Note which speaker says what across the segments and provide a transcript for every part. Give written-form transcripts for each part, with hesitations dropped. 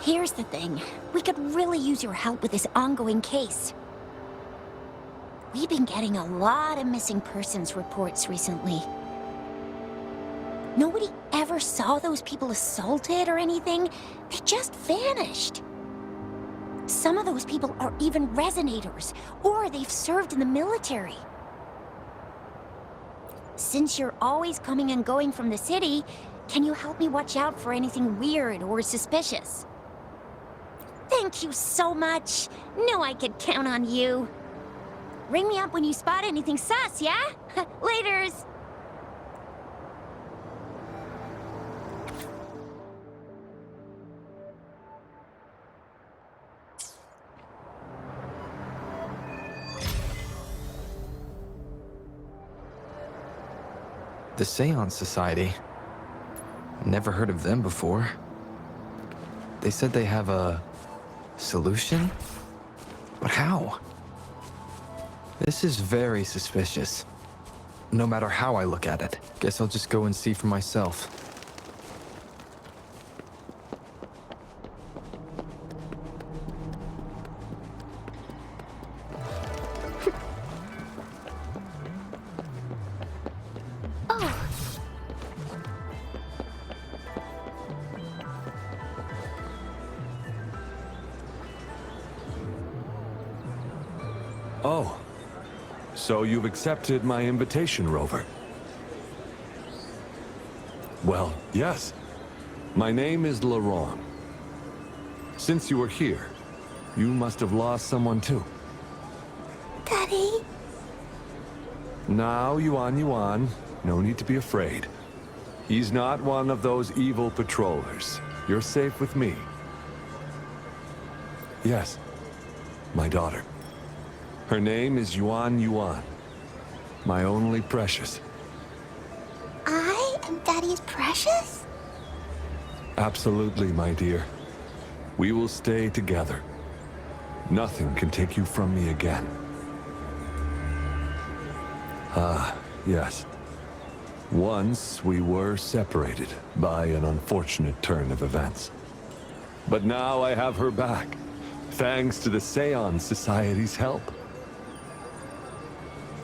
Speaker 1: Here's the thing. We could really use your help with this ongoing case. We've been getting a lot of missing persons reports recently. Nobody ever saw those people assaulted or anything. They just vanished. Some of those people are even resonators, or they've served in the military. Since you're always coming and going from the city, can you help me watch out for anything weird or suspicious? Thank you so much. Knew I could count on you. Ring me up when you spot anything sus, yeah? Laters!
Speaker 2: The Seance Society. Never heard of them before. They said they have a solution? But how? This is very suspicious. No matter how I look at it. Guess I'll just go and see for myself.
Speaker 3: Oh, so you've accepted my invitation, Rover? Well, yes. My name is Laurent. Since you were here, you must have lost someone too.
Speaker 1: Daddy?
Speaker 3: Now, Yuan, no need to be afraid. He's not one of those evil patrollers. You're safe with me. Yes, my daughter. Her name is Yuan, my only precious.
Speaker 1: I am Daddy's precious?
Speaker 3: Absolutely, my dear. We will stay together. Nothing can take you from me again. Ah, yes. Once we were separated by an unfortunate turn of events. But now I have her back, thanks to the Seance Society's help.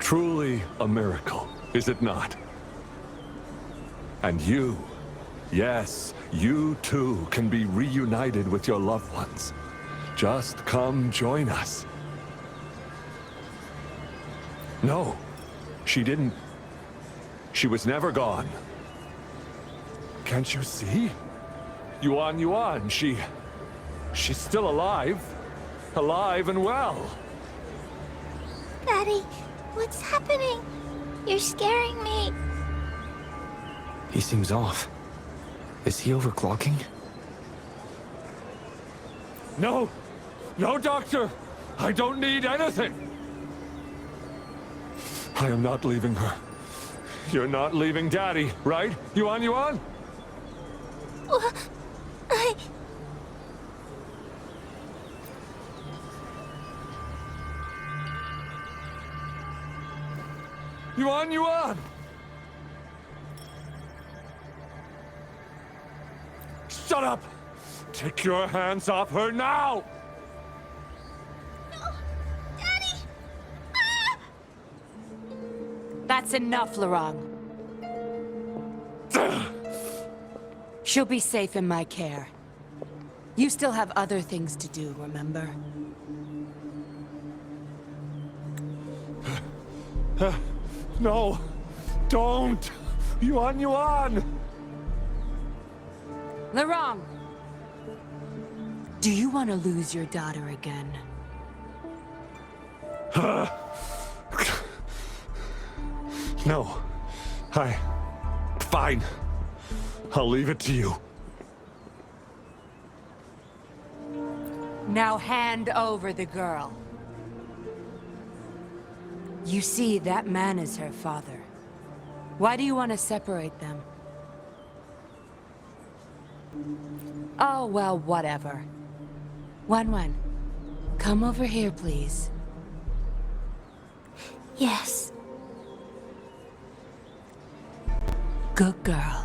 Speaker 3: Truly a miracle, is it not? And you, yes, you too can be reunited with your loved ones. Just come join us. No, she didn't. She was never gone. Can't you see? Yuan, she's still alive. Alive and well.
Speaker 1: Daddy, what's happening? You're scaring me.
Speaker 2: He seems off. Is he overclocking?
Speaker 3: No! No, Doctor! I don't need anything! I am not leaving her. You're not leaving Daddy, right? Yuan?
Speaker 1: Well,
Speaker 3: Yuan! Shut up! Take your hands off her now!
Speaker 1: No! Daddy! Ah!
Speaker 4: That's enough, Laurent. She'll be safe in my care. You still have other things to do, remember?
Speaker 3: No! Don't! Yuan!
Speaker 4: Laurent! Do you want to lose your daughter again?
Speaker 3: No. Fine. I'll leave it to you.
Speaker 4: Now hand over the girl. You see, that man is her father. Why do you want to separate them? Oh, well, whatever. Wan, come over here, please.
Speaker 1: Yes.
Speaker 4: Good girl.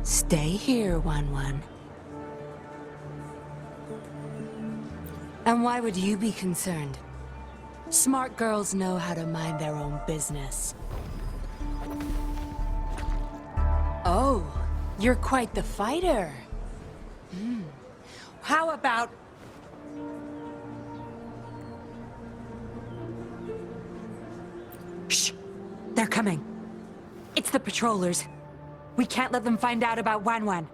Speaker 4: Stay here, Wan. And why would you be concerned? Smart girls know how to mind their own business. Oh, you're quite the fighter. How about... Shh! They're coming. It's the patrollers. We can't let them find out about Wan.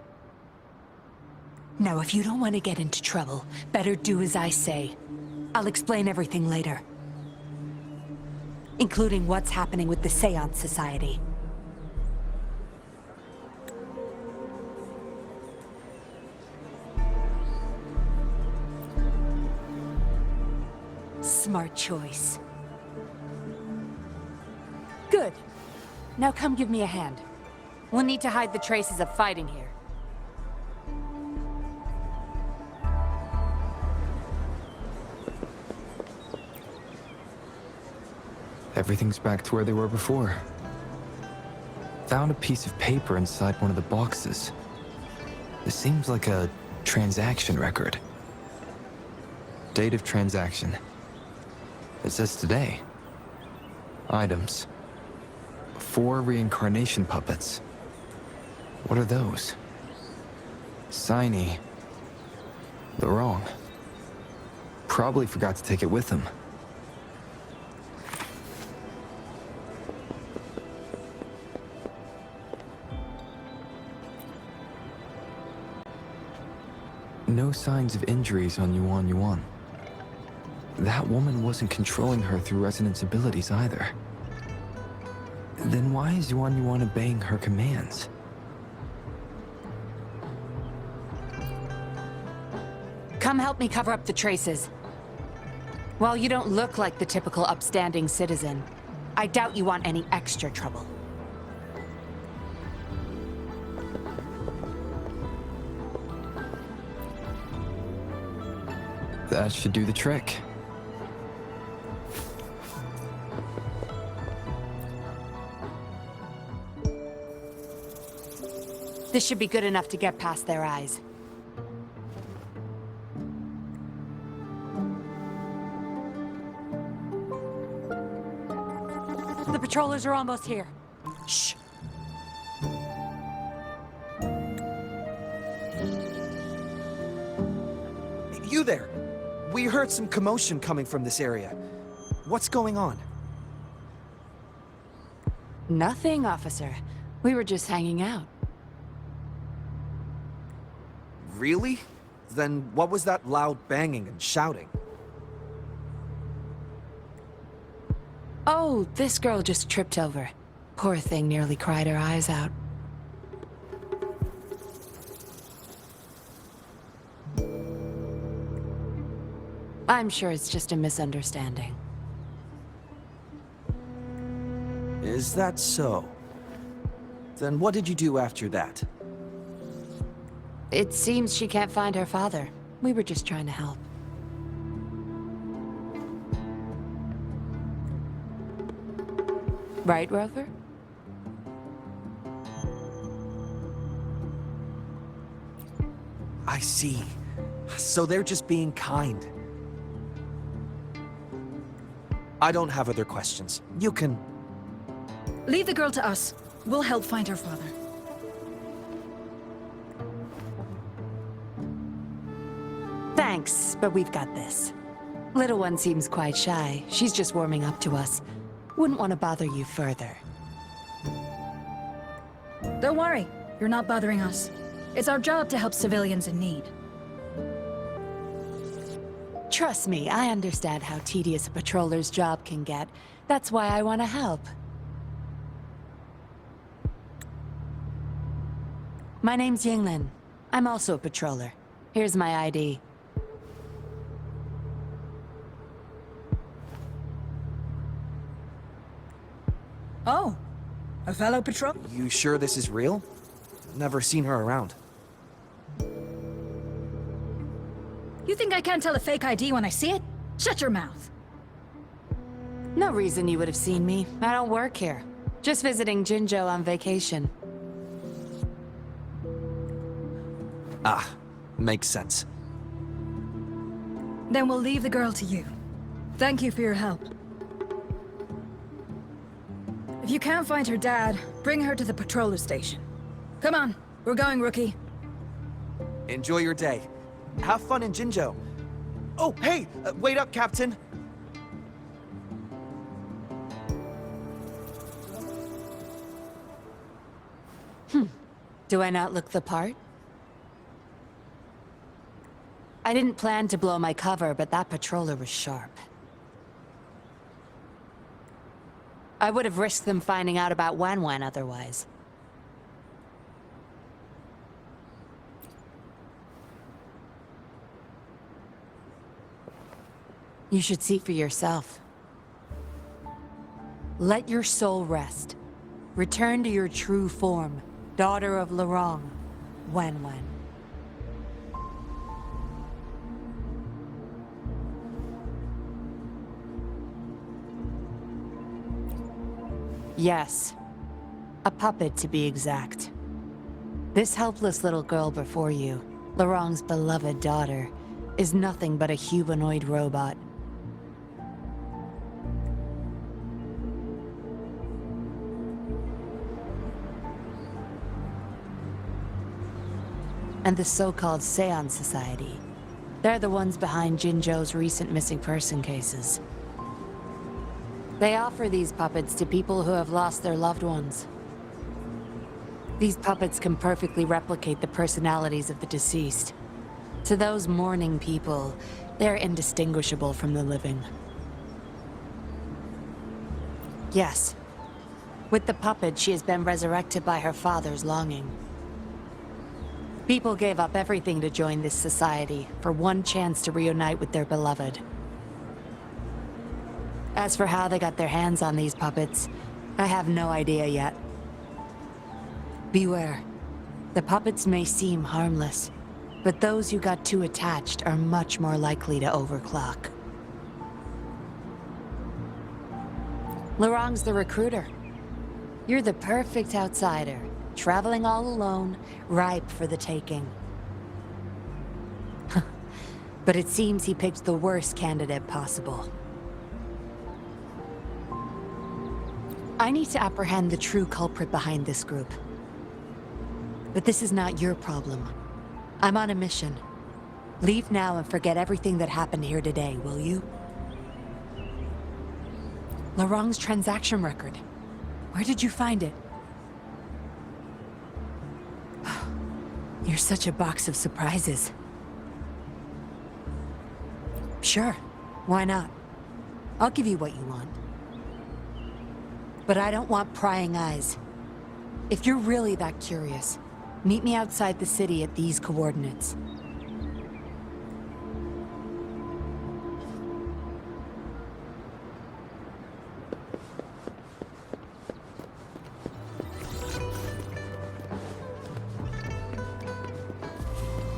Speaker 4: Now, if you don't want to get into trouble, better do as I say. I'll explain everything later. Including what's happening with the Seance Society. Smart choice. Good. Now come give me a hand. We'll need to hide the traces of fighting here.
Speaker 2: Everything's back to where they were before. Found a piece of paper inside one of the boxes. This seems like a transaction record. Date of transaction. It says today. Items. 4 reincarnation puppets. What are those? Signy. The wrong. Probably forgot to take it with him. No signs of injuries on Yuan. That woman wasn't controlling her through resonance abilities either. Then why is Yuan obeying her commands?
Speaker 4: Come help me cover up the traces. While you don't look like the typical upstanding citizen, I doubt you want any extra trouble.
Speaker 2: That should do the trick.
Speaker 4: This should be good enough to get past their eyes. The patrollers are almost here. Shh.
Speaker 5: You there! We heard some commotion coming from this area. What's going on?
Speaker 4: Nothing, officer. We were just hanging out.
Speaker 5: Really? Then what was that loud banging and shouting?
Speaker 4: Oh, this girl just tripped over. Poor thing nearly cried her eyes out. I'm sure it's just a misunderstanding.
Speaker 5: Is that so? Then what did you do after that?
Speaker 4: It seems she can't find her father. We were just trying to help. Right, Rover?
Speaker 5: I see. So they're just being kind. I don't have other questions. You can...
Speaker 6: Leave the girl to us. We'll help find her father.
Speaker 4: Thanks, but we've got this. Little one seems quite shy. She's just warming up to us. Wouldn't want to bother you further.
Speaker 6: Don't worry. You're not bothering us. It's our job to help civilians in need.
Speaker 4: Trust me, I understand how tedious a patroller's job can get. That's why I want to help. My name's Yinlin. I'm also a patroller. Here's my ID.
Speaker 6: Oh, a fellow patrol?
Speaker 5: You sure this is real? Never seen her around.
Speaker 6: You think I can't tell a fake ID when I see it? Shut your mouth.
Speaker 4: No reason you would have seen me. I don't work here. Just visiting Jinzhou on vacation.
Speaker 5: Ah, makes sense.
Speaker 6: Then we'll leave the girl to you. Thank you for your help. If you can't find her dad, bring her to the patroller station. Come on, we're going, Rookie.
Speaker 5: Enjoy your day. Have fun in Jinzhou. Oh, hey! Wait up, Captain!
Speaker 4: Do I not look the part? I didn't plan to blow my cover, but that patroller was sharp. I would have risked them finding out about Wan otherwise. You should see for yourself. Let your soul rest. Return to your true form, daughter of Lorong, Wan. Yes. A puppet, to be exact. This helpless little girl before you, Lorong's beloved daughter, is nothing but a humanoid robot. And the so-called Seance Society. They're the ones behind Jinzhou's recent missing person cases. They offer these puppets to people who have lost their loved ones. These puppets can perfectly replicate the personalities of the deceased. To those mourning people, they're indistinguishable from the living. Yes. With the puppet, she has been resurrected by her father's longing. People gave up everything to join this society for one chance to reunite with their beloved. As for how they got their hands on these puppets, I have no idea yet. Beware. The puppets may seem harmless, but those who got too attached are much more likely to overclock. Lorong's the recruiter. You're the perfect outsider, traveling all alone, ripe for the taking. But it seems he picked the worst candidate possible. I need to apprehend the true culprit behind this group. But this is not your problem. I'm on a mission. Leave now and forget everything that happened here today, will you? Lorong's transaction record. Where did you find it? You're such a box of surprises. Sure, why not? I'll give you what you want. But I don't want prying eyes. If you're really that curious, meet me outside the city at these coordinates.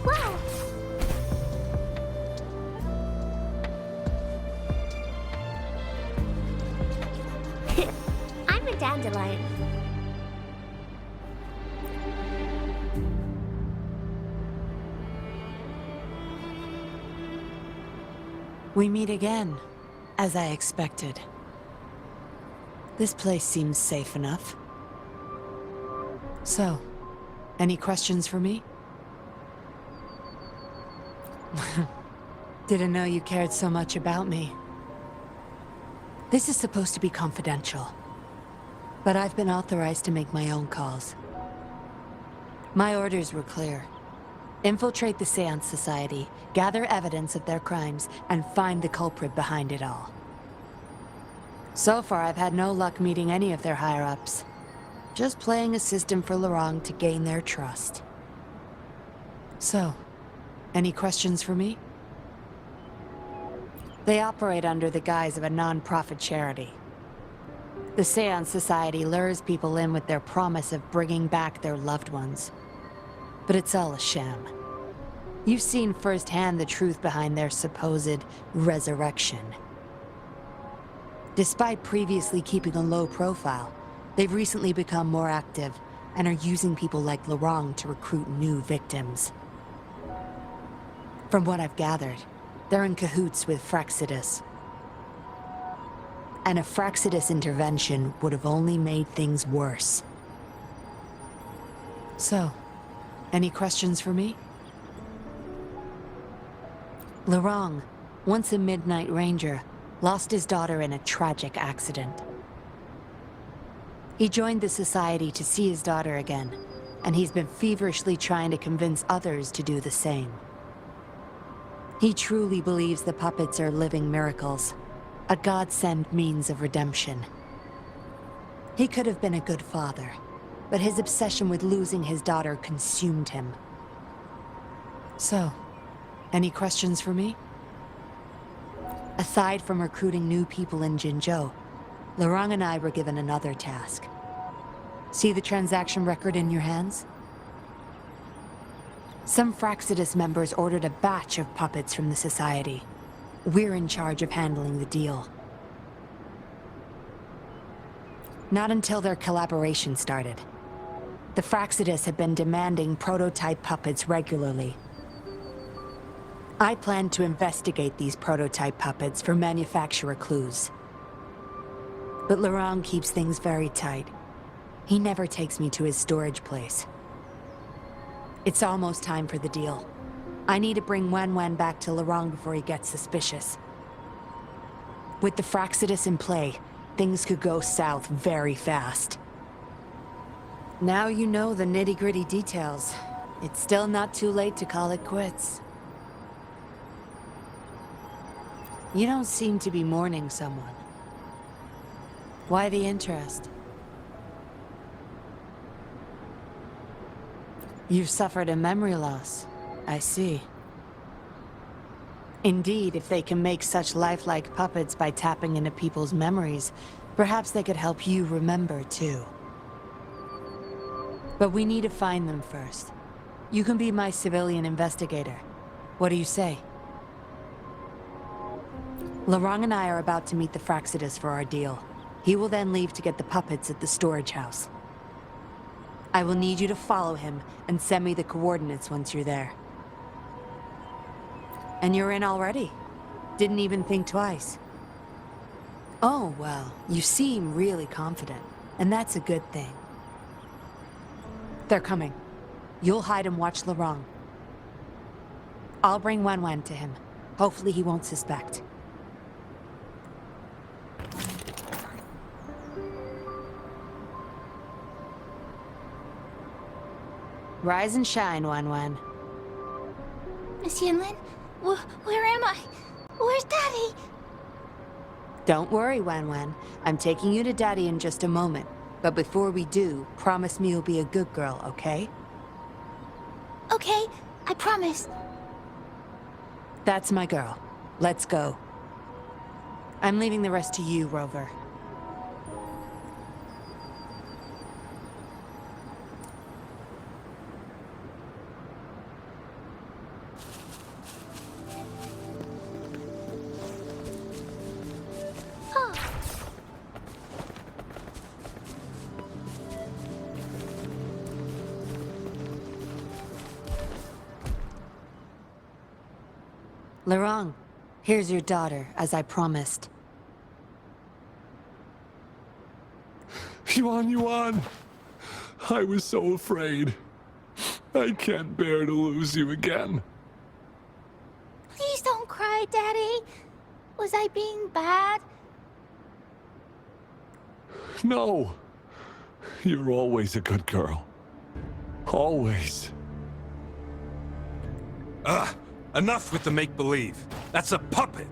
Speaker 1: Wow! I'm a dandelion.
Speaker 4: We meet again, as I expected. This place seems safe enough. So, any questions for me? Didn't know you cared so much about me. This is supposed to be confidential, but I've been authorized to make my own calls. My orders were clear. Infiltrate the Seance Society, gather evidence of their crimes, and find the culprit behind it all. So far, I've had no luck meeting any of their higher-ups. Just playing a system for Lorong to gain their trust. So, any questions for me? They operate under the guise of a non-profit charity. The Seance Society lures people in with their promise of bringing back their loved ones. But it's all a sham. You've seen firsthand the truth behind their supposed resurrection. Despite previously keeping a low profile, they've recently become more active and are using people like Lorong to recruit new victims. From what I've gathered, They're in cahoots with Fraxidus. And a Fraxidus intervention would have only made things worse. So, any questions for me? Lorang, once a Midnight Ranger, lost his daughter in a tragic accident. He joined the Society to see his daughter again, and he's been feverishly trying to convince others to do the same. He truly believes the puppets are living miracles, a godsend means of redemption. He could have been a good father, but his obsession with losing his daughter consumed him. So, any questions for me? Aside from recruiting new people in Jinzhou, Lorang and I were given another task. See the transaction record in your hands? Some Fraxidus members ordered a batch of puppets from the Society. We're in charge of handling the deal. Not until their collaboration started. The Fraxidus had been demanding prototype puppets regularly. I plan to investigate these prototype puppets for manufacturer clues. But Lorang keeps things very tight. He never takes me to his storage place. It's almost time for the deal. I need to bring Wan back to Lorang before he gets suspicious. With the Fraxidus in play, things could go south very fast. Now you know the nitty-gritty details. It's still not too late to call it quits. You don't seem to be mourning someone. Why the interest? You've suffered a memory loss. I see. Indeed, if they can make such lifelike puppets by tapping into people's memories, perhaps they could help you remember too. But we need to find them first. You can be my civilian investigator. What do you say? Lorang and I are about to meet the Fraxidus for our deal. He will then leave to get the puppets at the storage house. I will need you to follow him and send me the coordinates once you're there. And you're in already? Didn't even think twice. Oh, well, you seem really confident, and that's a good thing. They're coming. You'll hide and watch Lorang. I'll bring Wan to him. Hopefully he won't suspect. Rise and shine, Wan.
Speaker 1: Miss Yinlin, where am I? Where's Daddy?
Speaker 4: Don't worry, Wan. I'm taking you to Daddy in just a moment. But before we do, promise me you'll be a good girl, okay?
Speaker 1: Okay, I promise.
Speaker 4: That's my girl. Let's go. I'm leaving the rest to you, Rover. Lorang, here's your daughter, as I promised.
Speaker 3: Yuan! I was so afraid. I can't bear to lose you again.
Speaker 1: Please don't cry, Daddy. Was I being bad?
Speaker 3: No. You're always a good girl. Always.
Speaker 7: Enough with the make-believe. That's a puppet.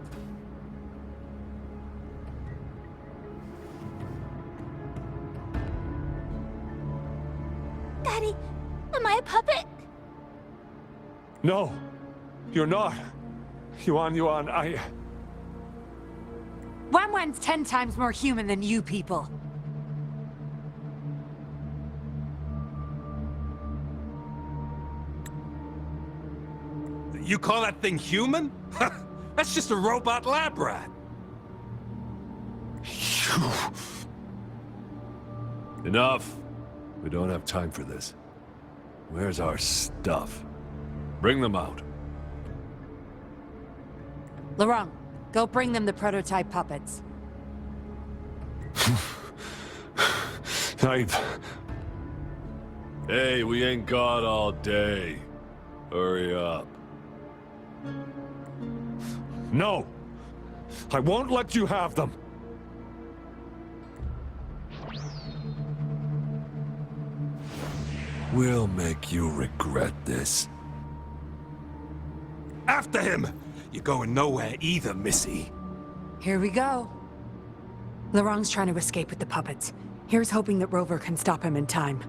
Speaker 1: Daddy, am I a puppet?
Speaker 3: No, you're not. Yuan,
Speaker 4: Wan's 10 times more human than you people.
Speaker 7: You call that thing human? That's just a robot lab rat.
Speaker 3: Enough. We don't have time for this. Where's our stuff? Bring them out.
Speaker 4: Laurent, go bring them the prototype puppets.
Speaker 3: Hey, we ain't got all day. Hurry up. No! I won't let you have them! We'll make you regret this.
Speaker 7: After him! You're going nowhere either, Missy.
Speaker 4: Here we go. Laurent's trying to escape with the puppets. Here's hoping that Rover can stop him in time.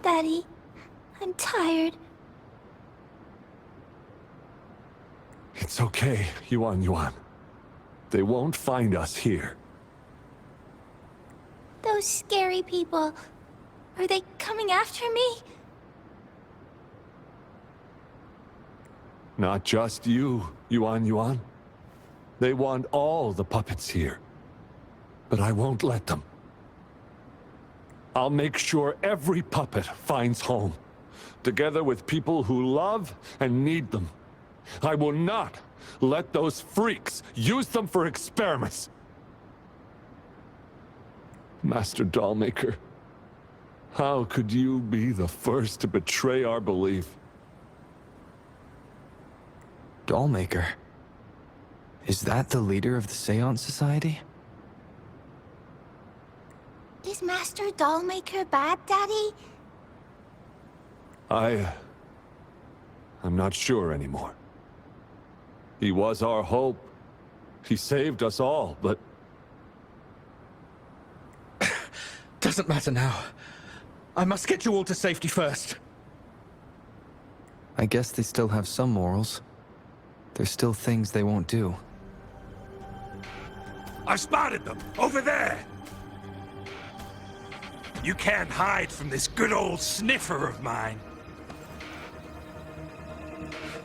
Speaker 1: Daddy, I'm tired.
Speaker 3: It's okay, Yuan. They won't find us here.
Speaker 1: Those scary people, are they coming after me?
Speaker 3: Not just you, Yuan. They want all the puppets here. But I won't let them. I'll make sure every puppet finds home, together with people who love and need them. I will not let those freaks use them for experiments. Master Dollmaker, how could you be the first to betray our belief?
Speaker 2: Dollmaker? Is that the leader of the Seance Society?
Speaker 1: Is Master Dollmaker bad, Daddy?
Speaker 3: I'm not sure anymore. He was our hope. He saved us all, but...
Speaker 8: Doesn't matter now. I must get you all to safety first.
Speaker 2: I guess they still have some morals. There's still things they won't do.
Speaker 7: I've spotted them! Over there! You can't hide from this good old sniffer of mine.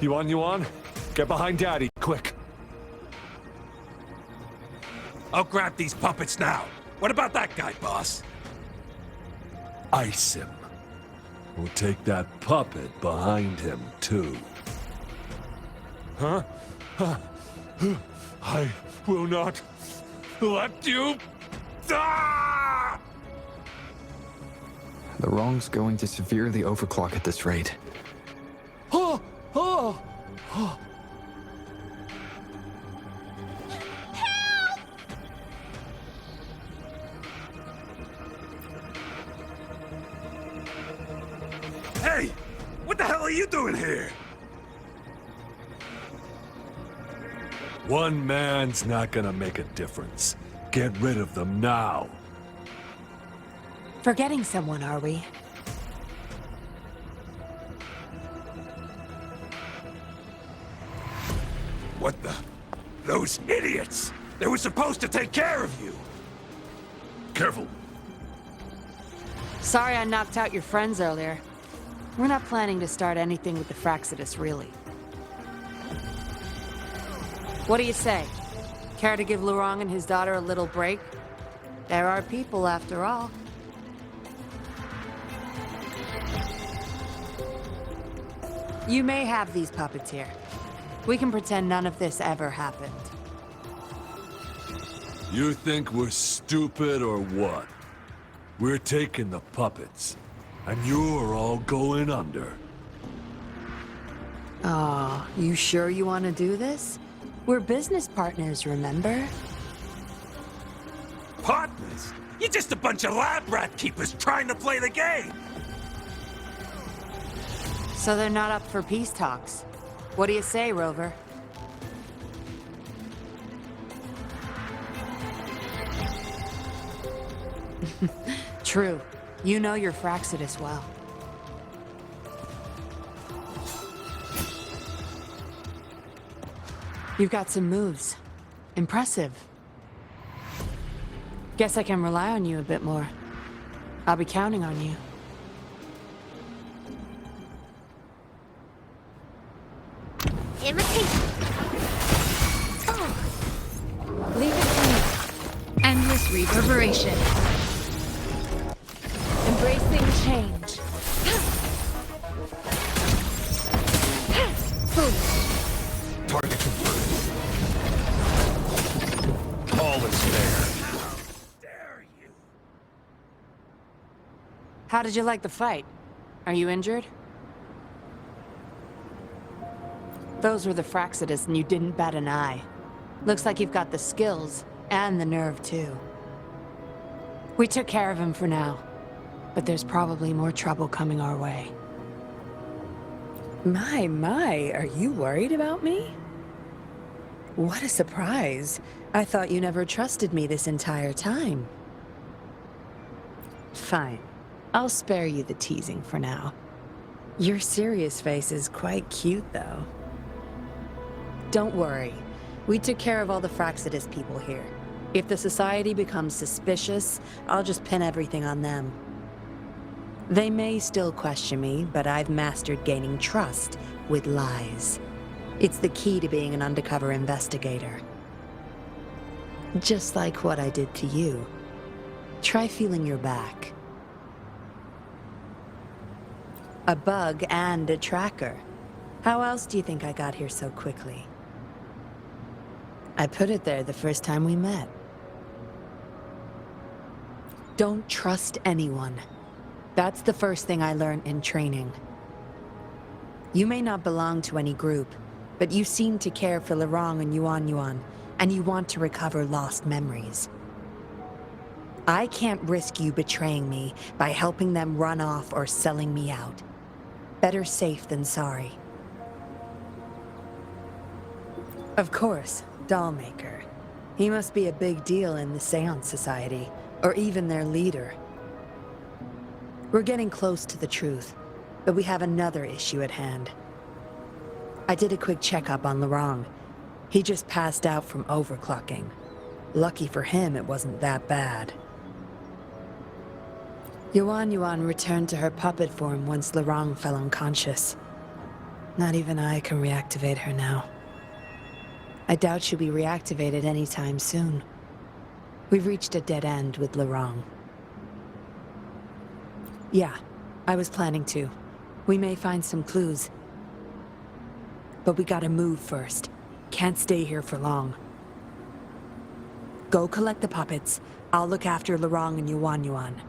Speaker 3: Yuan, get behind Daddy, quick.
Speaker 7: I'll grab these puppets now. What about that guy, boss?
Speaker 3: Ice him. We'll take that puppet behind him, too. Huh? I will not let you... Ah!
Speaker 2: The wrong's going to severely overclock at this rate.
Speaker 3: Oh!
Speaker 7: Hey! What the hell are you doing here?
Speaker 3: One man's not gonna make a difference. Get rid of them now.
Speaker 4: Forgetting someone, are we?
Speaker 7: What the? Those idiots! They were supposed to take care of you! Careful!
Speaker 4: Sorry I knocked out your friends earlier. We're not planning to start anything with the Fraxidus, really. What do you say? Care to give Lurong and his daughter a little break? There are people, after all. You may have these puppets here. We can pretend none of this ever happened.
Speaker 3: You think we're stupid or what? We're taking the puppets, and you're all going under.
Speaker 4: Aw, you sure you want to do this? We're business partners, remember?
Speaker 7: Partners? You're just a bunch of lab rat keepers trying to play the game!
Speaker 4: So they're not up for peace talks. What do you say, Rover? True. You know your Fraxidus well. You've got some moves. Impressive. Guess I can rely on you a bit more. I'll be counting on you.
Speaker 1: Imitation.
Speaker 6: Leave it to me. Endless reverberation.
Speaker 4: Embracing change.
Speaker 7: Target confirmed. All is fair. How dare you?
Speaker 4: How did you like the fight? Are you injured? Those were the Fraxidus and you didn't bat an eye. Looks like you've got the skills, and the nerve too. We took care of him for now, but there's probably more trouble coming our way.
Speaker 9: My, are you worried about me? What a surprise. I thought you never trusted me this entire time. Fine. I'll spare you the teasing for now. Your serious face is quite cute, though. Don't worry. We took care of all the Fraxidus people here. If the Society becomes suspicious, I'll just pin everything on them. They may still question me, but I've mastered gaining trust with lies. It's the key to being an undercover investigator. Just like what I did to you. Try feeling your back. A bug and a tracker. How else do you think I got here so quickly? I put it there the first time we met. Don't trust anyone. That's the first thing I learned in training. You may not belong to any group, but you seem to care for Lurong and Yuan, and you want to recover lost memories. I can't risk you betraying me by helping them run off or selling me out. Better safe than sorry. Of course, Dollmaker. He must be a big deal in the Seance Society, or even their leader. We're getting close to the truth, but we have another issue at hand. I did a quick checkup on Lurong. He just passed out from overclocking. Lucky for him, it wasn't that bad. Yuan returned to her puppet form once Lurong fell unconscious. Not even I can reactivate her now. I doubt she'll be reactivated anytime soon. We've reached a dead end with Lurong. Yeah, I was planning to. We may find some clues. But we gotta move first. Can't stay here for long. Go collect the puppets. I'll look after Lurong and Yuan.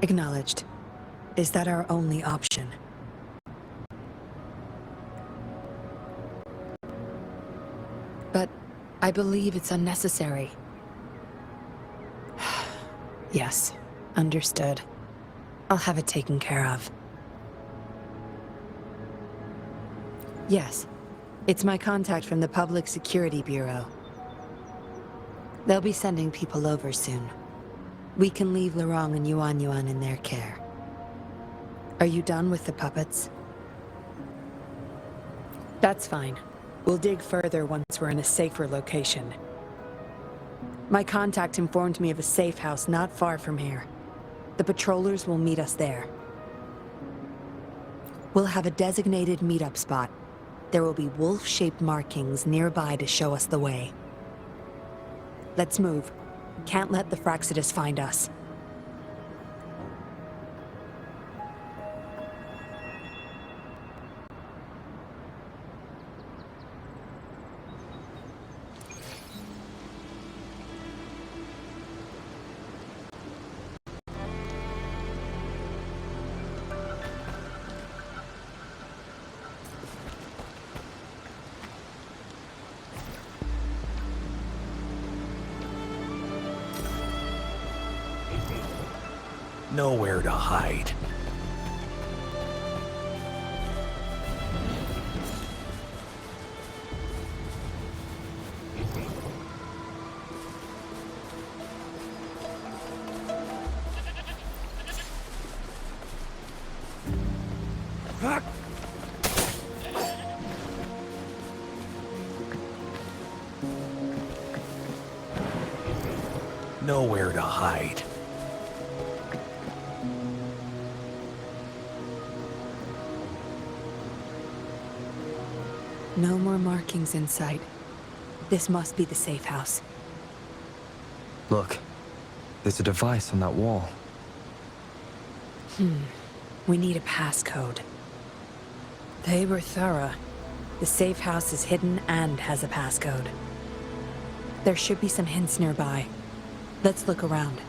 Speaker 9: Acknowledged. Is that our only option? But I believe it's unnecessary. Yes, understood. I'll have it taken care of. Yes, it's my contact from the Public Security Bureau. They'll be sending people over soon. We can leave Lorong and Yuan Yuan in their care. Are you done with the puppets? That's fine. We'll dig further once we're in a safer location. My contact informed me of a safe house not far from here. The patrollers will meet us there. We'll have a designated meetup spot. There will be wolf-shaped markings nearby to show us the way. Let's move. Can't let the Fraxidus find us.
Speaker 7: Nowhere to hide. Nowhere to hide.
Speaker 9: No more markings in sight. This must be the safe house.
Speaker 2: Look, there's a device on that wall.
Speaker 9: We need a passcode. They were thorough. The safe house is hidden and has a passcode. There should be some hints nearby. Let's look around.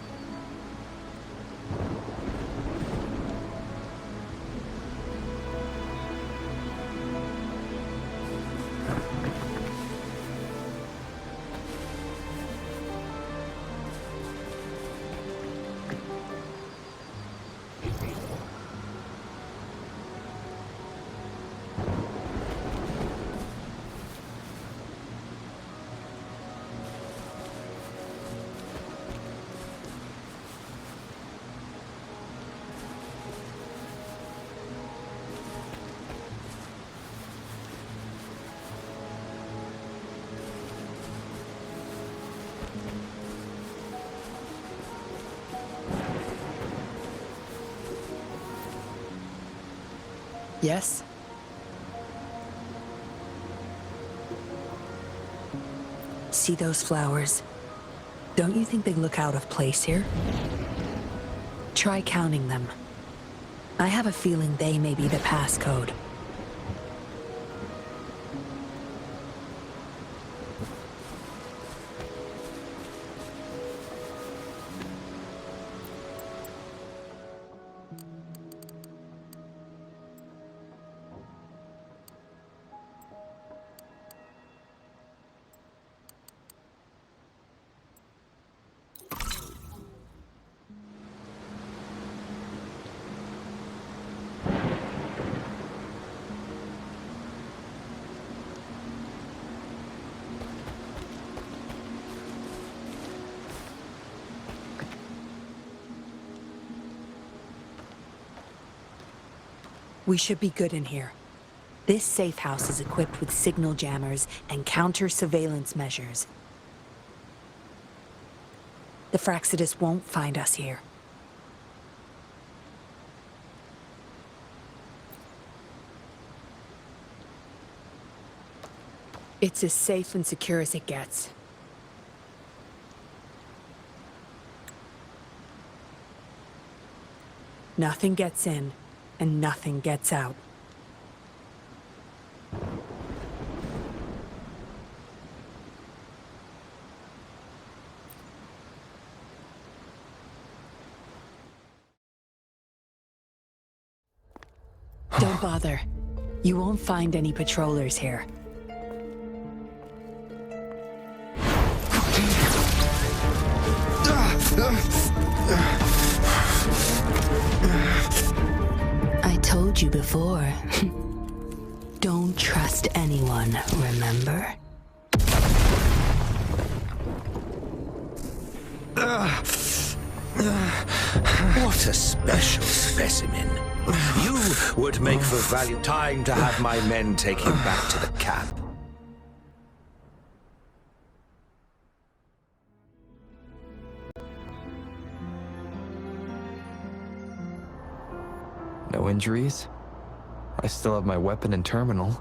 Speaker 9: Yes? See those flowers? Don't you think they look out of place here? Try counting them. I have a feeling they may be the passcode. We should be good in here. This safe house is equipped with signal jammers and counter-surveillance measures. The Fraxidus won't find us here. It's as safe and secure as it gets. Nothing gets in, and nothing gets out. bother. You won't find any patrollers here. I told you before. Don't trust anyone, remember?
Speaker 7: What a special specimen. You would make for value. Time to have my men take him back to the camp.
Speaker 2: No injuries? I still have my weapon and terminal.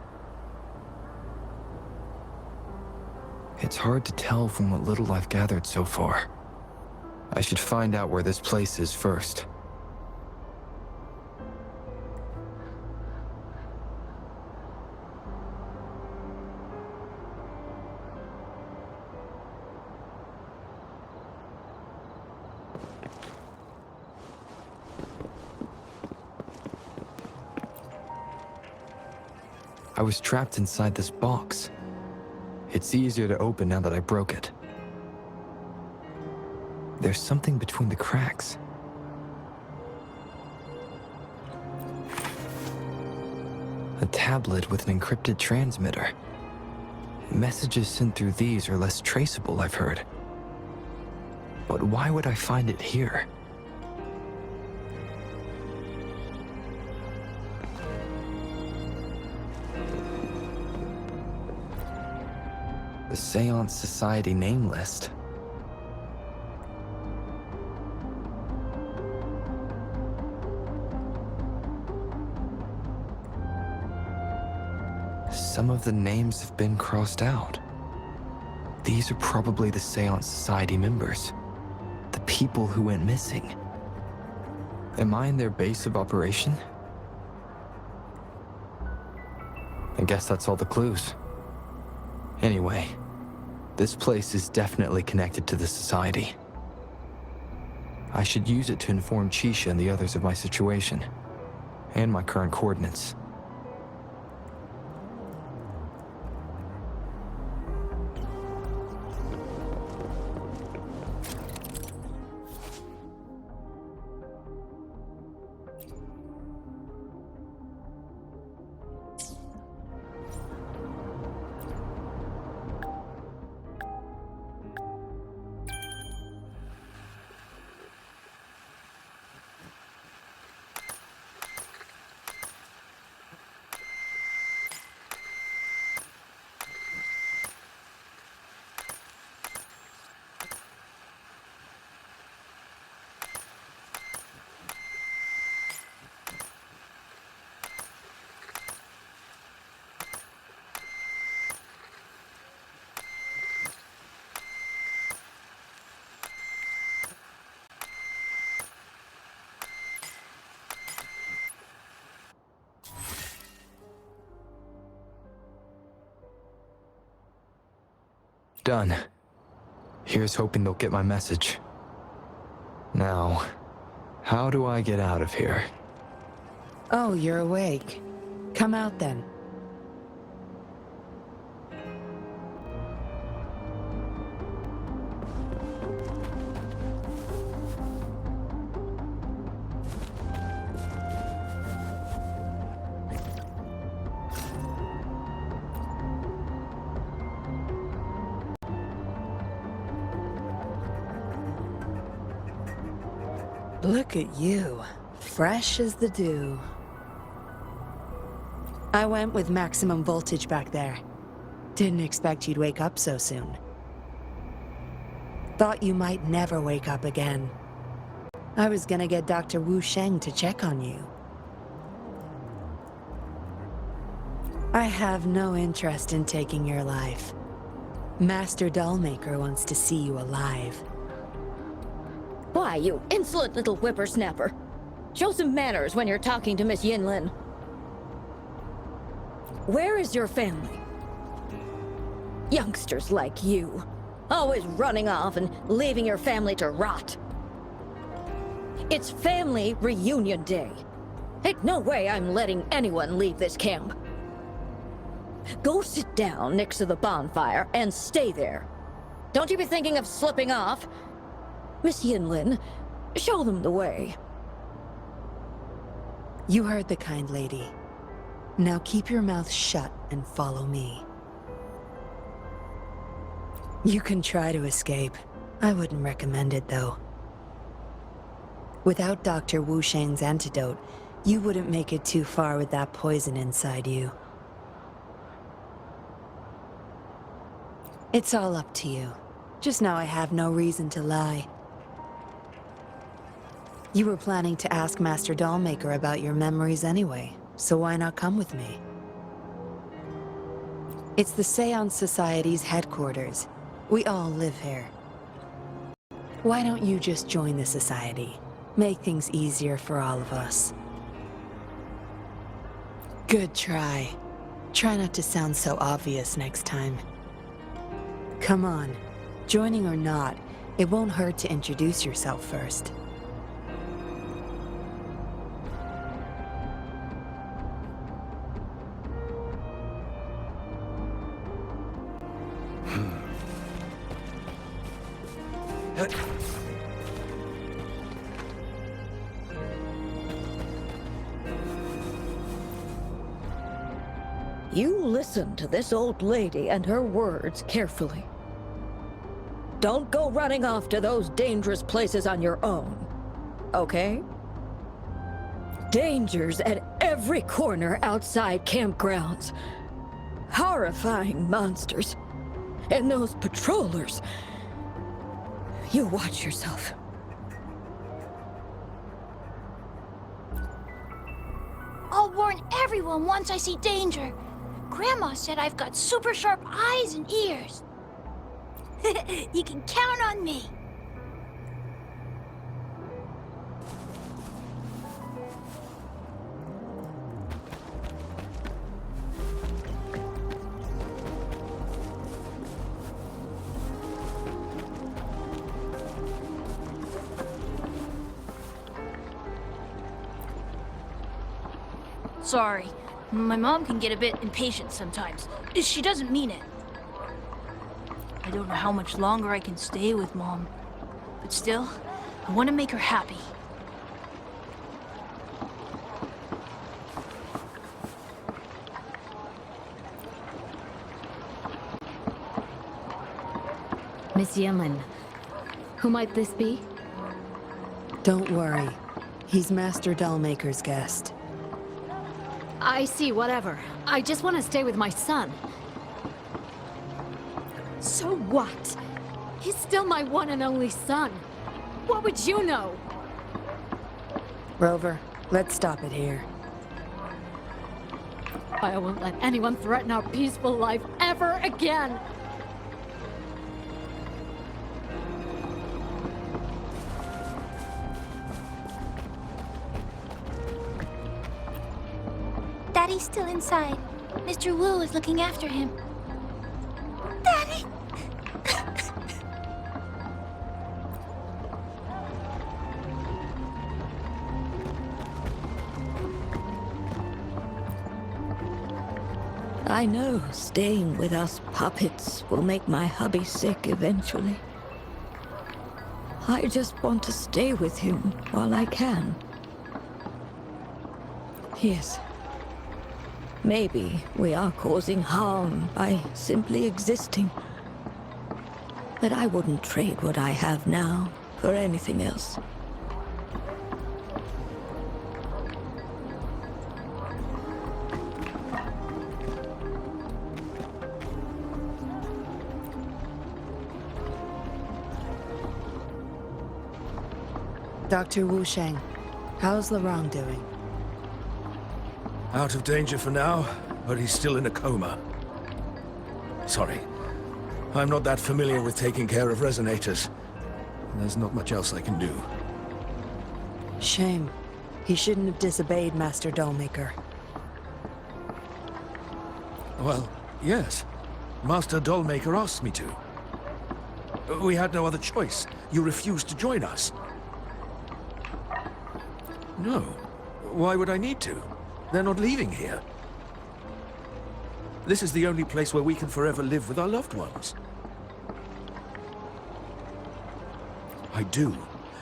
Speaker 2: It's hard to tell from what little I've gathered so far. I should find out where this place is first. I was trapped inside this box. It's easier to open now that I broke it. There's something between the cracks. A tablet with an encrypted transmitter. Messages sent through these are less traceable, I've heard. But why would I find it here? The Seance Society name list. Some of the names have been crossed out. These are probably the Seance Society members. The people who went missing. Am I in their base of operation? I guess that's all the clues. Anyway, this place is definitely connected to the Society. I should use it to inform Chixia and the others of my situation, and my current coordinates. Done. Here's hoping they'll get my message. Now, how do I get out of here?
Speaker 9: Oh, you're awake. Come out then. Look at you, fresh as the dew. I went with maximum voltage back there. Didn't expect you'd wake up so soon. Thought you might never wake up again. I was gonna get Dr. Wu Sheng to check on you. I have no interest in taking your life. Master Dollmaker wants to see you alive.
Speaker 10: Why, you insolent little whippersnapper. Show some manners when you're talking to Miss Yinlin. Where is your family? Youngsters like you. Always running off and leaving your family to rot. It's family reunion day. Ain't no way I'm letting anyone leave this camp. Go sit down next to the bonfire and stay there. Don't you be thinking of slipping off. Miss Yinlin, show them the way.
Speaker 9: You heard the kind lady. Now keep your mouth shut and follow me. You can try to escape. I wouldn't recommend it, though. Without Dr. Wu Sheng's antidote, you wouldn't make it too far with that poison inside you. It's all up to you. Just know I have no reason to lie. You were planning to ask Master Dollmaker about your memories anyway, so why not come with me? It's the Seance Society's headquarters. We all live here. Why don't you just join the Society? Make things easier for all of us. Good try. Try not to sound so obvious next time. Come on. Joining or not, it won't hurt to introduce yourself first.
Speaker 10: You listen to this old lady and her words carefully. Don't go running off to those dangerous places on your own, okay? Dangers at every corner outside campgrounds. Horrifying monsters. And those patrollers. You watch yourself.
Speaker 11: I'll warn everyone once I see danger. Grandma said I've got super sharp eyes and ears. You can count on me. Sorry. My mom can get a bit impatient sometimes. She doesn't mean it. I don't know how much longer I can stay with Mom. But still, I want to make her happy.
Speaker 12: Miss Yinlin, who might this be?
Speaker 9: Don't worry. He's Master Dollmaker's guest.
Speaker 12: I see, whatever. I just want to stay with my son. So what? He's still my one and only son. What would you know?
Speaker 9: Rover, let's stop it here.
Speaker 12: I won't let anyone threaten our peaceful life ever again.
Speaker 11: Daddy's still inside. Mr. Wu is looking after him. Daddy!
Speaker 10: I know staying with us puppets will make my hubby sick eventually. I just want to stay with him while I can. Yes. Maybe we are causing harm by simply existing. But I wouldn't trade what I have now for anything else.
Speaker 9: Dr. Wu Sheng, how's Larang doing?
Speaker 7: Out of danger for now, but he's still in a coma. Sorry. I'm not that familiar with taking care of resonators. There's not much else I can do.
Speaker 9: Shame. He shouldn't have disobeyed Master Dollmaker.
Speaker 7: Well, yes. Master Dollmaker asked me to. We had no other choice. You refused to join us. No. Why would I need to? They're not leaving here. This is the only place where we can forever live with our loved ones. I do,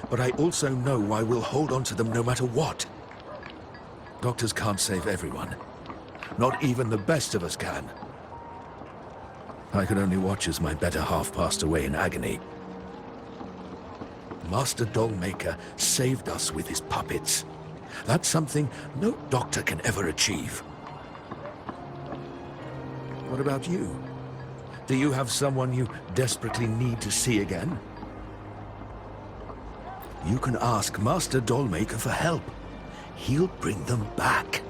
Speaker 7: but I also know I will hold on to them no matter what. Doctors can't save everyone. Not even the best of us can. I could only watch as my better half passed away in agony. Master Dollmaker saved us with his puppets. That's something no doctor can ever achieve. What about you? Do you have someone you desperately need to see again? You can ask Master Dollmaker for help. He'll bring them back.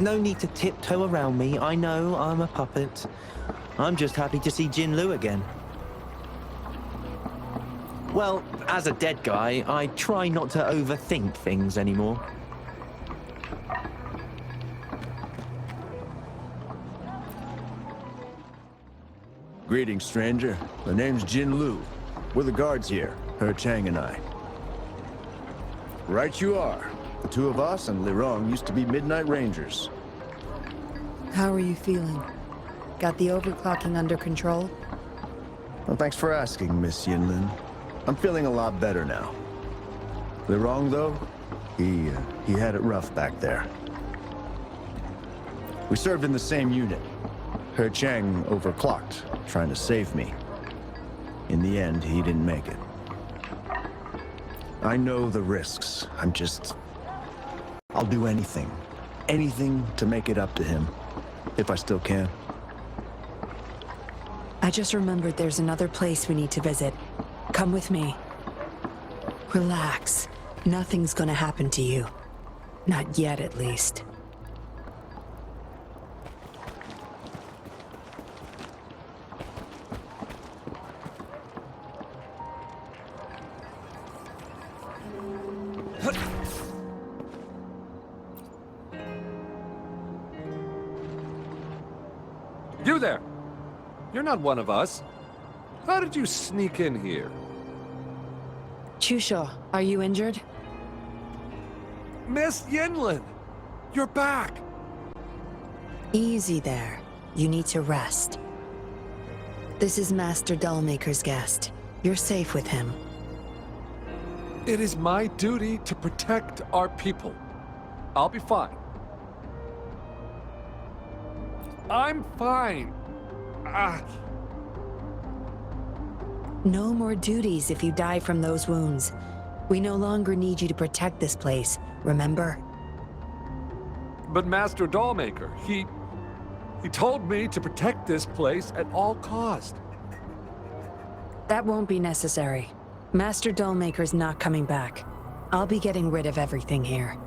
Speaker 13: No need to tiptoe around me. I know I'm a puppet. I'm just happy to see Yinlin again. Well, as a dead guy, I try not to overthink things anymore.
Speaker 14: Greetings, stranger. My name's Yinlin. We're the guards here, He Chang and I. Right you are. The two of us and Lirong used to be Midnight Rangers.
Speaker 9: How are you feeling? Got the overclocking under control?
Speaker 14: Well, thanks for asking, Miss Yinlin. I'm feeling a lot better now. Lirong, though, he had it rough back there. We served in the same unit. He Chang overclocked, trying to save me. In the end, he didn't make it. I know the risks. I'll do anything. Anything to make it up to him. If I still can.
Speaker 4: I just remembered there's another place we need to visit. Come with me. Relax. Nothing's gonna happen to you. Not yet, at least.
Speaker 3: You there! You're not one of us. How did you sneak in here?
Speaker 4: Chusha, are you injured?
Speaker 3: Miss Yinlin! You're back!
Speaker 4: Easy there. You need to rest. This is Master Dollmaker's guest. You're safe with him.
Speaker 3: It is my duty to protect our people. I'll be fine. I'm fine.
Speaker 4: No more duties if you die from those wounds. We no longer need you to protect this place, remember?
Speaker 3: But Master Dollmaker, he told me to protect this place at all cost.
Speaker 4: That won't be necessary. Master Dollmaker's not coming back. I'll be getting rid of everything here.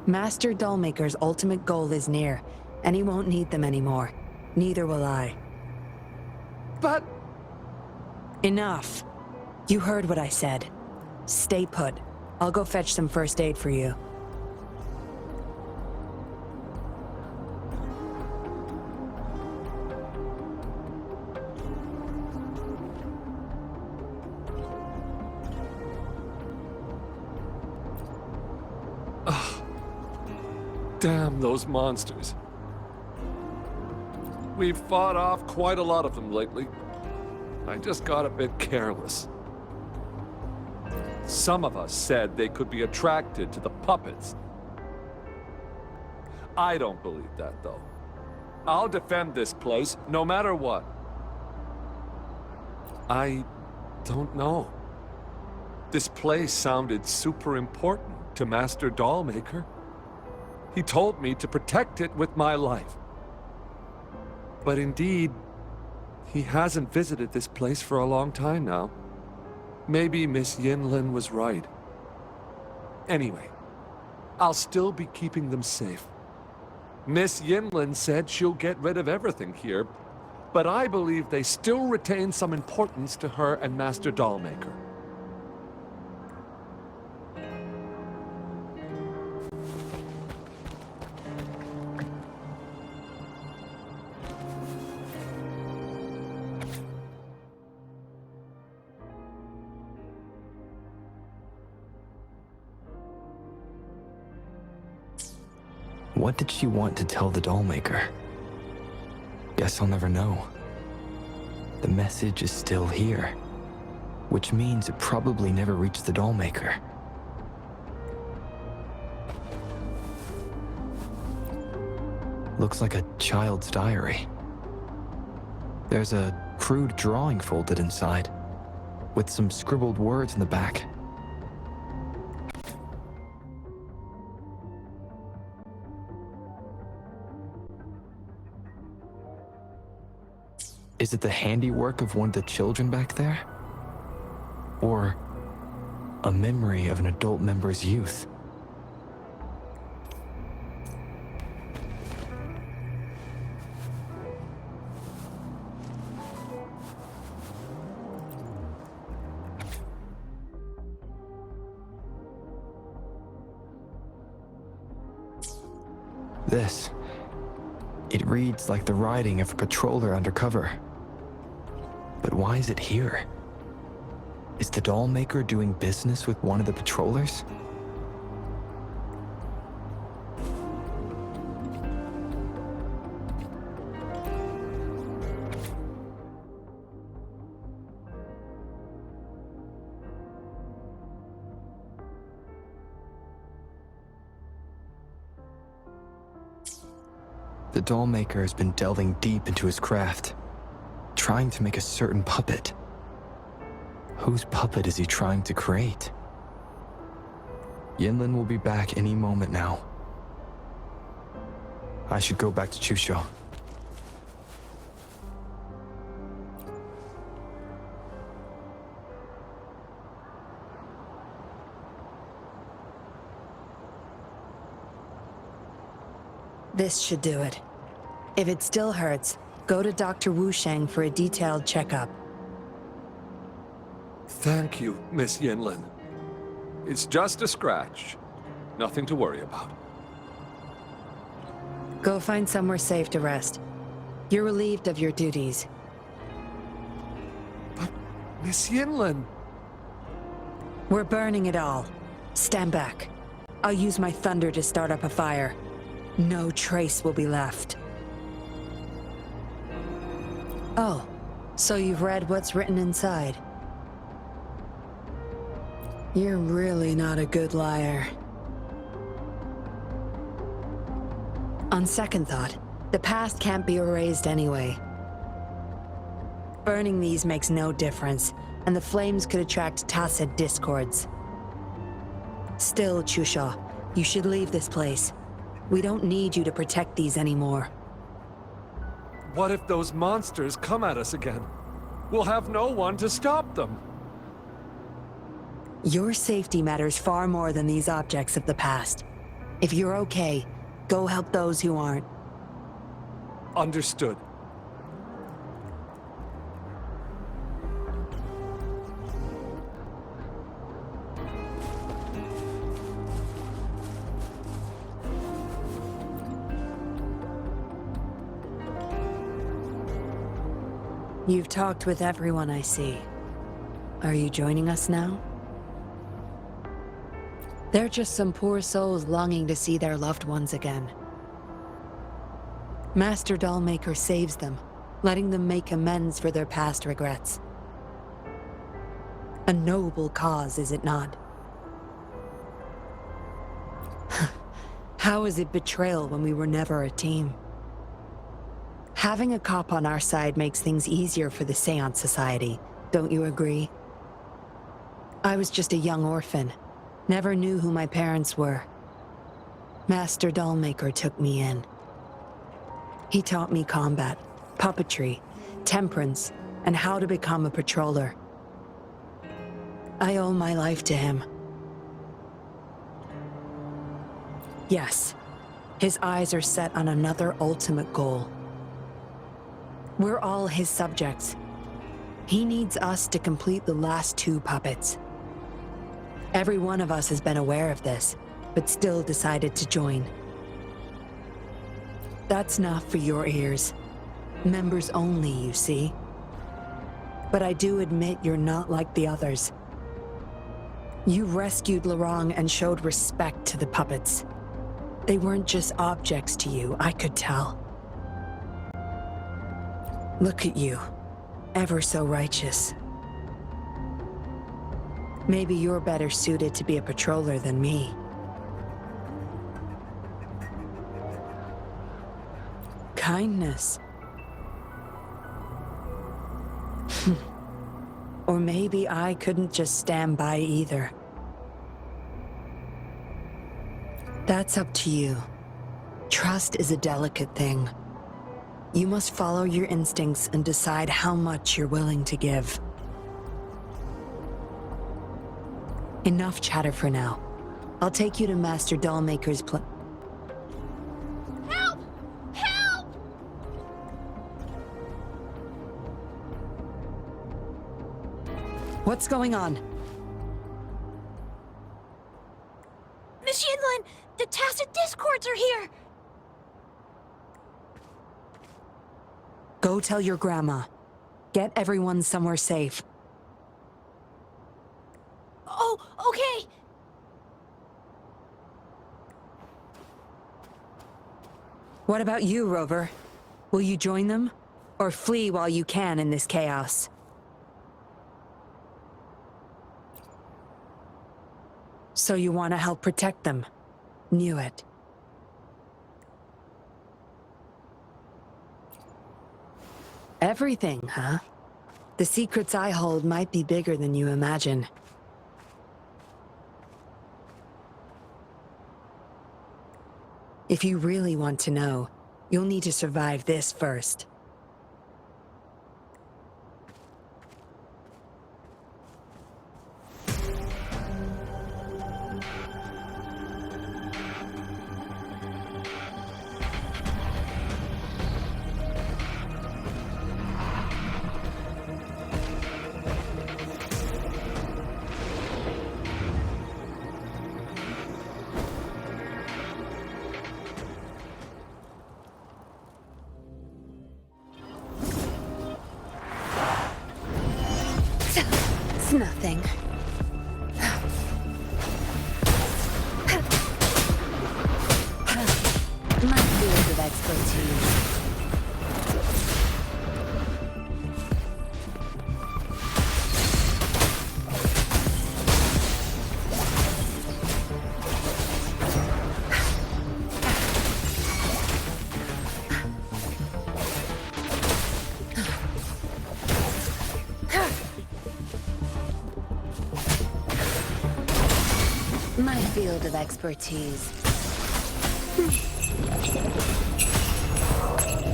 Speaker 4: Master Dollmaker's ultimate goal is near, and he won't need them anymore. Neither will I.
Speaker 3: But...
Speaker 4: Enough. You heard what I said. Stay put. I'll go fetch some first aid for you.
Speaker 3: Damn those monsters. We've fought off quite a lot of them lately. I just got a bit careless. Some of us said they could be attracted to the puppets. I don't believe that, though. I'll defend this place, no matter what. I don't know. This place sounded super important to Master Dollmaker. He told me to protect it with my life. But indeed, he hasn't visited this place for a long time now. Maybe Miss Yinlin was right. Anyway, I'll still be keeping them safe. Miss Yinlin said she'll get rid of everything here, but I believe they still retain some importance to her and Master Dollmaker.
Speaker 2: What did she want to tell the Dollmaker? Guess I'll never know. The message is still here, which means it probably never reached the Dollmaker. Looks like a child's diary. There's a crude drawing folded inside, with some scribbled words in the back. Is it the handiwork of one of the children back there? Or a memory of an adult member's youth? This. It reads like the writing of a patroller undercover. But why is it here? Is the Dollmaker doing business with one of the patrollers? The Dollmaker has been delving deep into his craft, trying to make a certain puppet. Whose puppet is he trying to create? Yinlin will be back any moment now. I should go back to Chusho.
Speaker 9: This should do it. If it still hurts, go to Dr. Wu Sheng for a detailed checkup.
Speaker 3: Thank you, Miss Yinlin. It's just a scratch. Nothing to worry about.
Speaker 9: Go find somewhere safe to rest. You're relieved of your duties.
Speaker 3: But, Miss Yinlin...
Speaker 9: We're burning it all. Stand back. I'll use my thunder to start up a fire. No trace will be left. Oh, so you've read what's written inside? You're really not a good liar. On second thought, the past can't be erased anyway. Burning these makes no difference, and the flames could attract tacit discords. Still, Chusha, you should leave this place. We don't need you to protect these anymore.
Speaker 3: What if those monsters come at us again? We'll have no one to stop them.
Speaker 9: Your safety matters far more than these objects of the past. If you're okay, go help those who aren't.
Speaker 3: Understood.
Speaker 9: You've talked with everyone I see. Are you joining us now? They're just some poor souls longing to see their loved ones again. Master Dollmaker saves them, letting them make amends for their past regrets. A noble cause, is it not? How is it betrayal when we were never a team? Having a cop on our side makes things easier for the Seance Society, don't you agree? I was just a young orphan. Never knew who my parents were. Master Dollmaker took me in. He taught me combat, puppetry, temperance, and how to become a patroller. I owe my life to him. Yes, his eyes are set on another ultimate goal. We're all his subjects. He needs us to complete the last 2 puppets. Every one of us has been aware of this, but still decided to join. That's not for your ears. Members only, you see. But I do admit you're not like the others. You rescued Lorang and showed respect to the puppets. They weren't just objects to you, I could tell. Look at you, ever so righteous. Maybe you're better suited to be a patroller than me. Kindness. Or maybe I couldn't just stand by either. That's up to you. Trust is a delicate thing. You must follow your instincts and decide how much you're willing to give. Enough chatter for now. I'll take you to Master Dollmaker's
Speaker 11: Help! Help!
Speaker 9: What's going on?
Speaker 11: Miss Yinlin, the Tacit Discords are here!
Speaker 9: Go tell your grandma. Get everyone somewhere safe.
Speaker 11: Oh, okay!
Speaker 9: What about you, Rover? Will you join them? Or flee while you can in this chaos? So you want to help protect them? Knew it. Everything, huh? The secrets I hold might be bigger than you imagine. If you really want to know, you'll need to survive this first. It's nothing. My field of expertise. My field of expertise.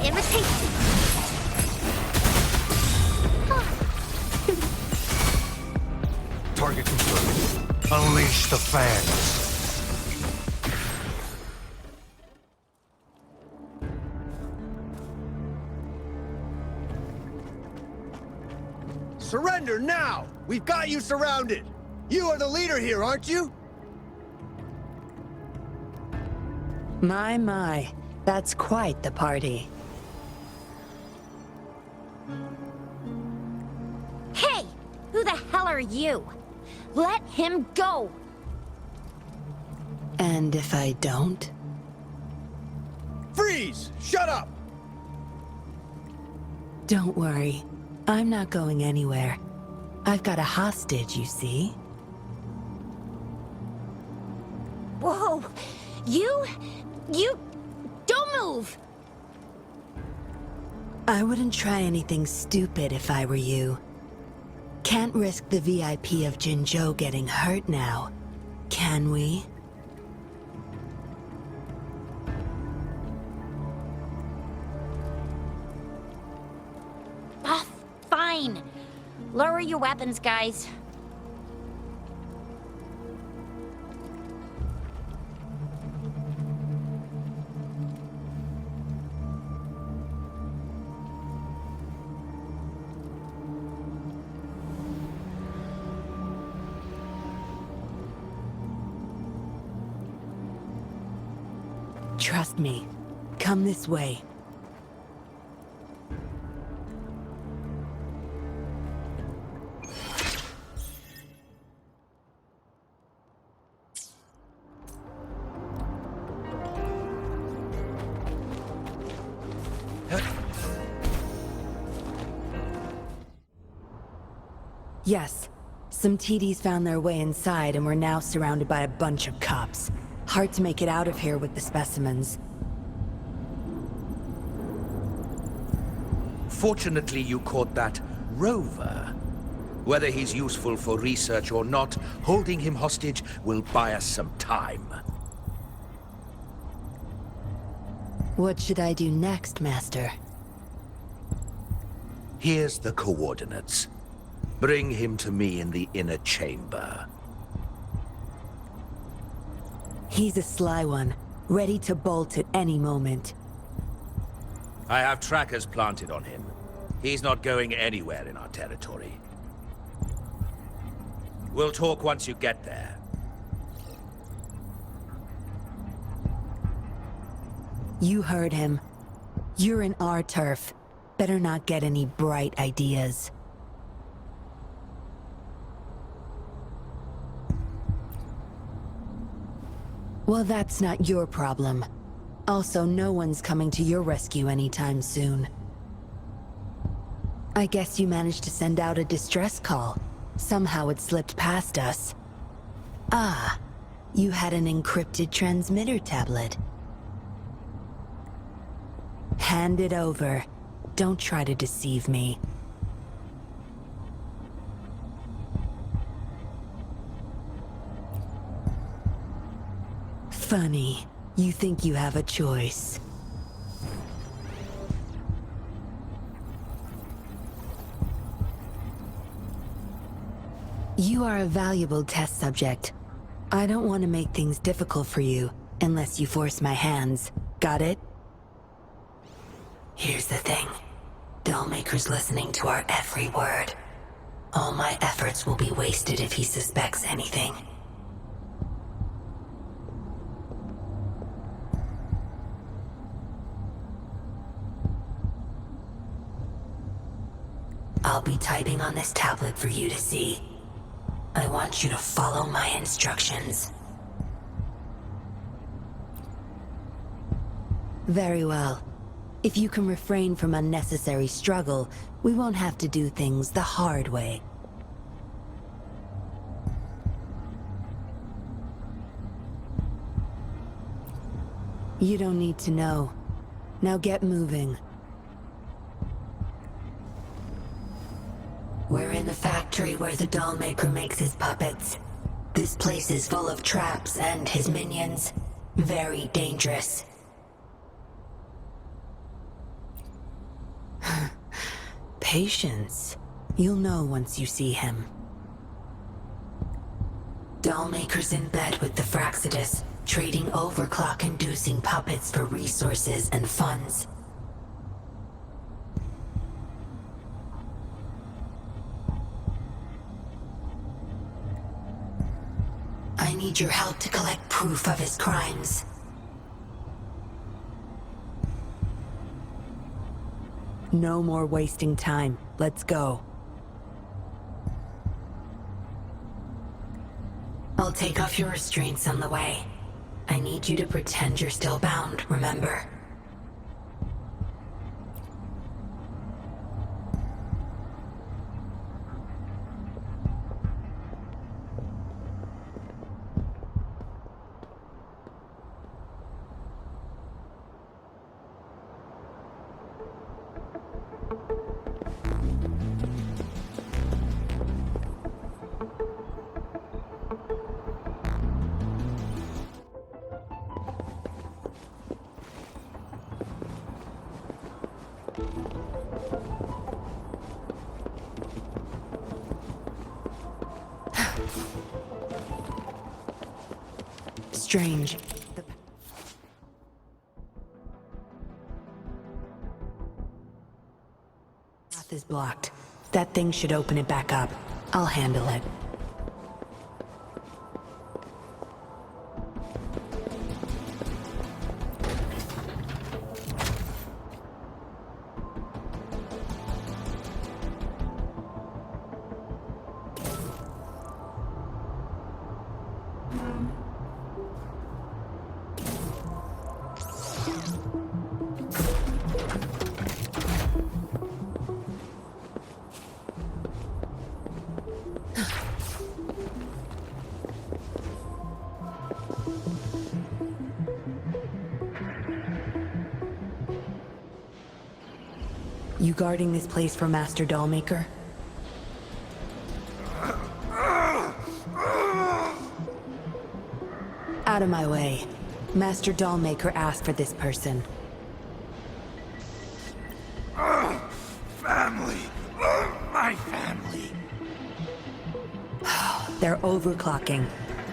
Speaker 1: Imitation.
Speaker 15: Target confirmed. Unleash the fans.
Speaker 14: Surrender now! We've got you surrounded! You are the leader here, aren't you?
Speaker 9: My, that's quite the party.
Speaker 1: Hey! Who the hell are you? Let him go!
Speaker 9: And if I don't?
Speaker 14: Freeze! Shut up!
Speaker 9: Don't worry. I'm not going anywhere. I've got a hostage, you see?
Speaker 1: Whoa! You... Don't move!
Speaker 9: I wouldn't try anything stupid if I were you. Can't risk the VIP of Jinzhou getting hurt now, can we?
Speaker 1: Ah, fine. Lower your weapons, guys.
Speaker 4: Trust me. Come this way. Yes. Some TDs found their way inside and we're now surrounded by a bunch of cops. Hard to make it out of here with the specimens.
Speaker 7: Fortunately, you caught that Rover. Whether he's useful for research or not, holding him hostage will buy us some time.
Speaker 4: What should I do next, Master?
Speaker 7: Here's the coordinates. Bring him to me in the inner chamber.
Speaker 4: He's a sly one, ready to bolt at any moment.
Speaker 7: I have trackers planted on him. He's not going anywhere in our territory. We'll talk once you get there.
Speaker 4: You heard him. You're in our turf. Better not get any bright ideas. Well, that's not your problem. Also, no one's coming to your rescue anytime soon. I guess you managed to send out a distress call. Somehow it slipped past us. Ah, you had an encrypted transmitter tablet. Hand it over. Don't try to deceive me. Funny. You think you have a choice. You are a valuable test subject. I don't want to make things difficult for you, unless you force my hands. Got it? Here's the thing. Dollmaker's listening to our every word. All my efforts will be wasted if he suspects anything. I'll be typing on this tablet for you to see. I want you to follow my instructions. Very well. If you can refrain from unnecessary struggle, we won't have to do things the hard way. You don't need to know. Now get moving. We're in the factory where the Dollmaker makes his puppets. This place is full of traps and his minions. Very dangerous. Patience. You'll know once you see him. Dollmaker's in bed with the Fraxidus, trading overclock-inducing puppets for resources and funds. I need your help to collect proof of his crimes. No more wasting time. Let's go. I'll take off your restraints on the way. I need you to pretend you're still bound, remember? Strange. The path is blocked. That thing should open it back up. I'll handle it. You guarding this place for Master Dollmaker? Out of my way. Master Dollmaker asked for this person.
Speaker 15: Family. My family.
Speaker 4: They're overclocking.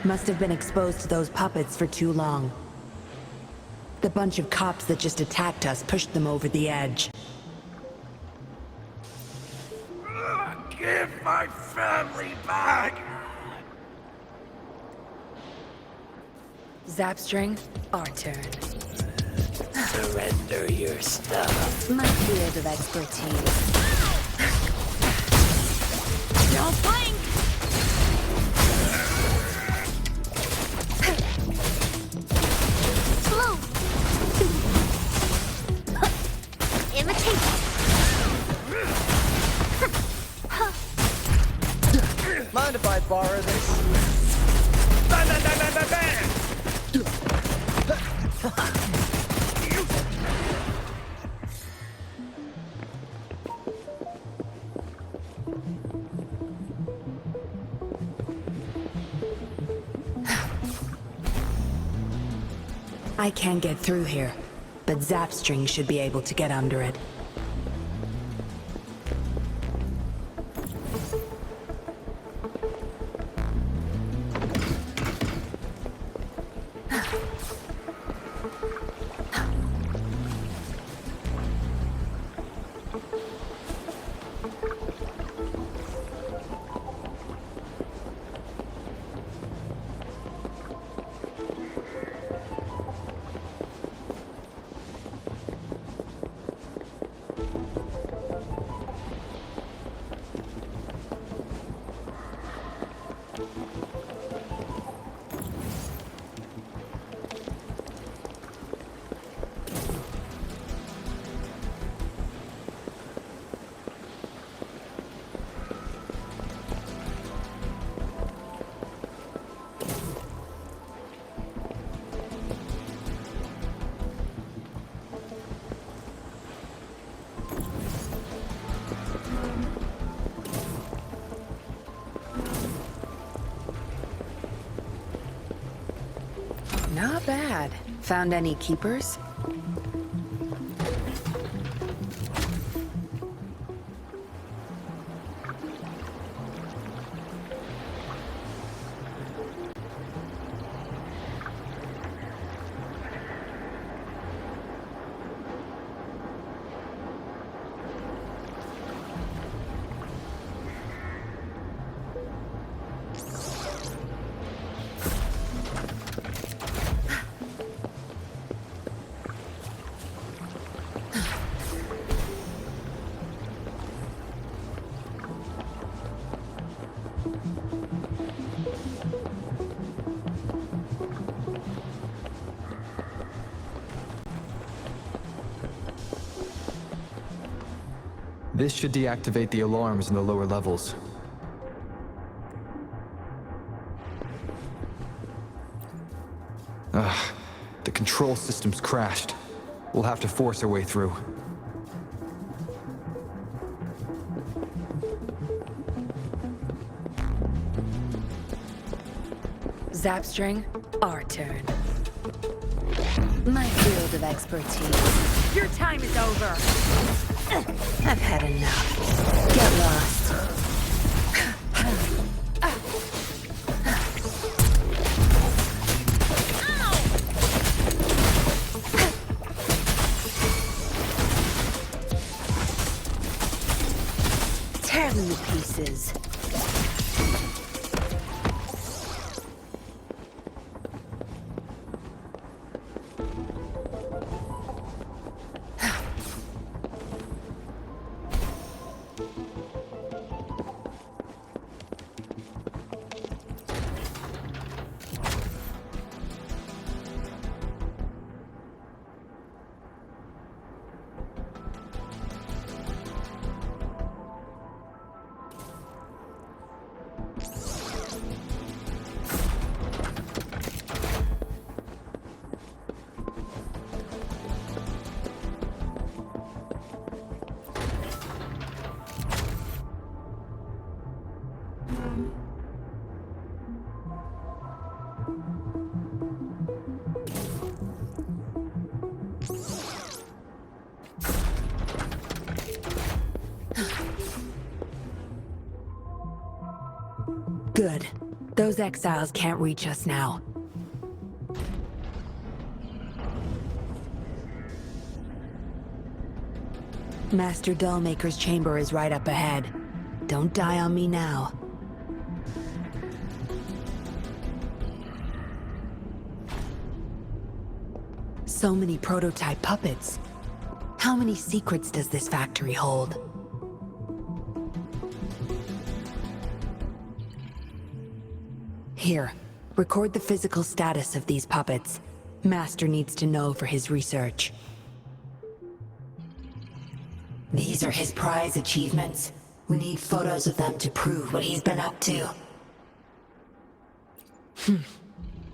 Speaker 4: Must have been exposed to those puppets for too long. The bunch of cops that just attacked us pushed them over the edge.
Speaker 15: Give my family back!
Speaker 4: Zapstring, our turn.
Speaker 15: Surrender your stuff.
Speaker 4: My field of expertise.
Speaker 11: Don't blink!
Speaker 1: Slow! Imitate!
Speaker 5: Mind if I borrow this?
Speaker 4: I can't get through here, but Zapstring should be able to get under it. Not bad. Found any keepers?
Speaker 2: This should deactivate the alarms in the lower levels. Ugh, the control system's crashed. We'll have to force our way through.
Speaker 4: Zapstring, our turn. My field of expertise. Your time is over! I've had enough. Get lost. Tear them to pieces. Good. Those exiles can't reach us now. Master Dollmaker's chamber is right up ahead. Don't die on me now. So many prototype puppets. How many secrets does this factory hold? Here, record the physical status of these puppets. Master needs to know for his research. These are his prize achievements. We need photos of them to prove what he's been up to.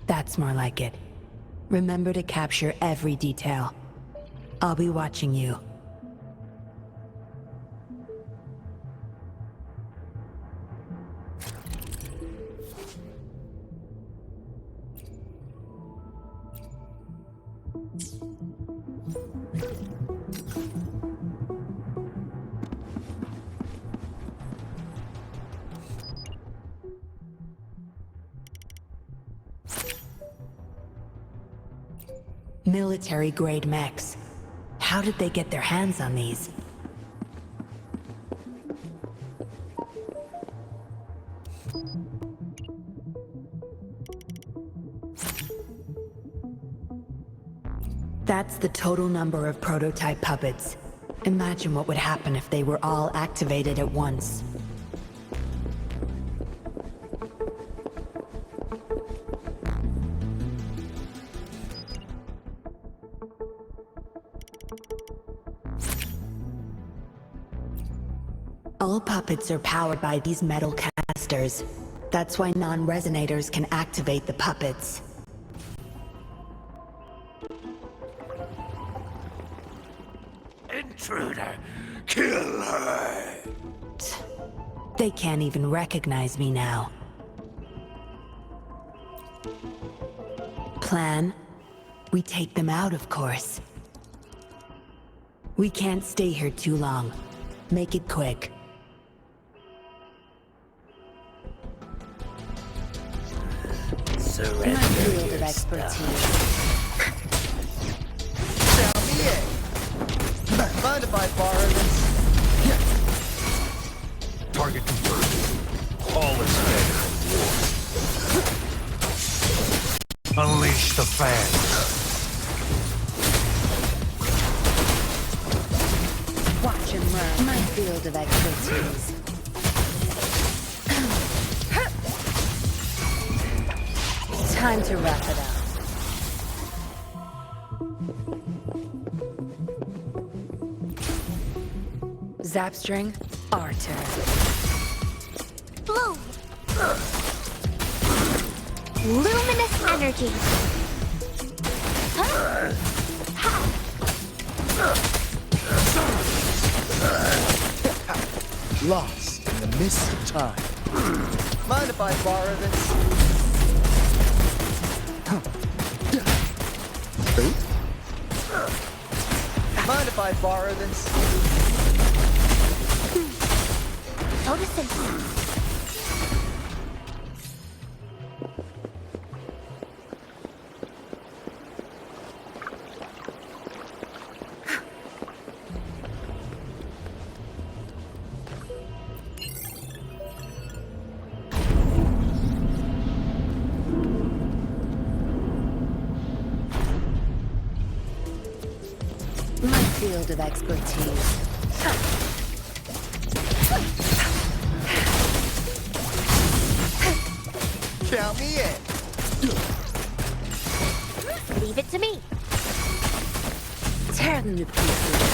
Speaker 4: That's more like it. Remember to capture every detail. I'll be watching you. Military-grade mechs. How did they get their hands on these? That's the total number of prototype puppets. Imagine what would happen if they were all activated at once. All puppets are powered by these metal canisters. That's why non-resonators can activate the puppets.
Speaker 15: Intruder! Kill her!
Speaker 4: They can't even recognize me now. Plan? We take them out, of course. We can't stay here too long. Make it quick.
Speaker 15: Surrender
Speaker 4: My field of
Speaker 15: your
Speaker 4: expertise.
Speaker 5: Tell me it. Mind if I borrow this?
Speaker 7: Target confirmed. All is fair in war. Unleash the fans.
Speaker 4: Watch and learn. My field of expertise. Time to wrap it up. Zapstring, our turn.
Speaker 1: Blue! Luminous energy. Huh?
Speaker 5: Lost in the mist of time. Mind if I borrow this? Mind if I borrow this?
Speaker 1: Photosynthesis.
Speaker 4: My field of expertise.
Speaker 5: Count me in.
Speaker 1: Leave it to me.
Speaker 4: Tear them to pieces.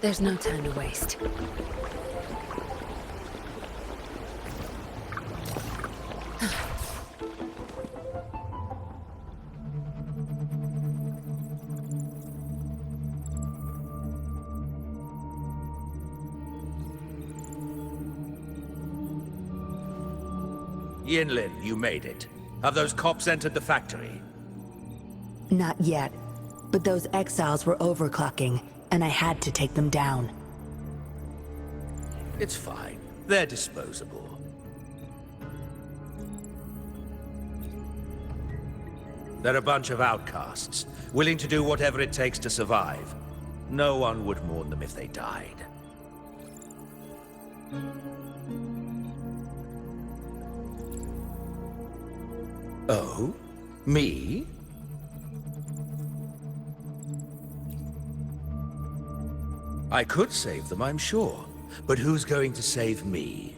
Speaker 9: There's no time to waste.
Speaker 7: Yinlin, you made it. Have those cops entered the factory?
Speaker 4: Not yet, but those exiles were overclocking, and I had to take them down.
Speaker 7: It's fine. They're disposable. They're a bunch of outcasts, willing to do whatever it takes to survive. No one would mourn them if they died. Oh? Me? I could save them, I'm sure. But who's going to save me?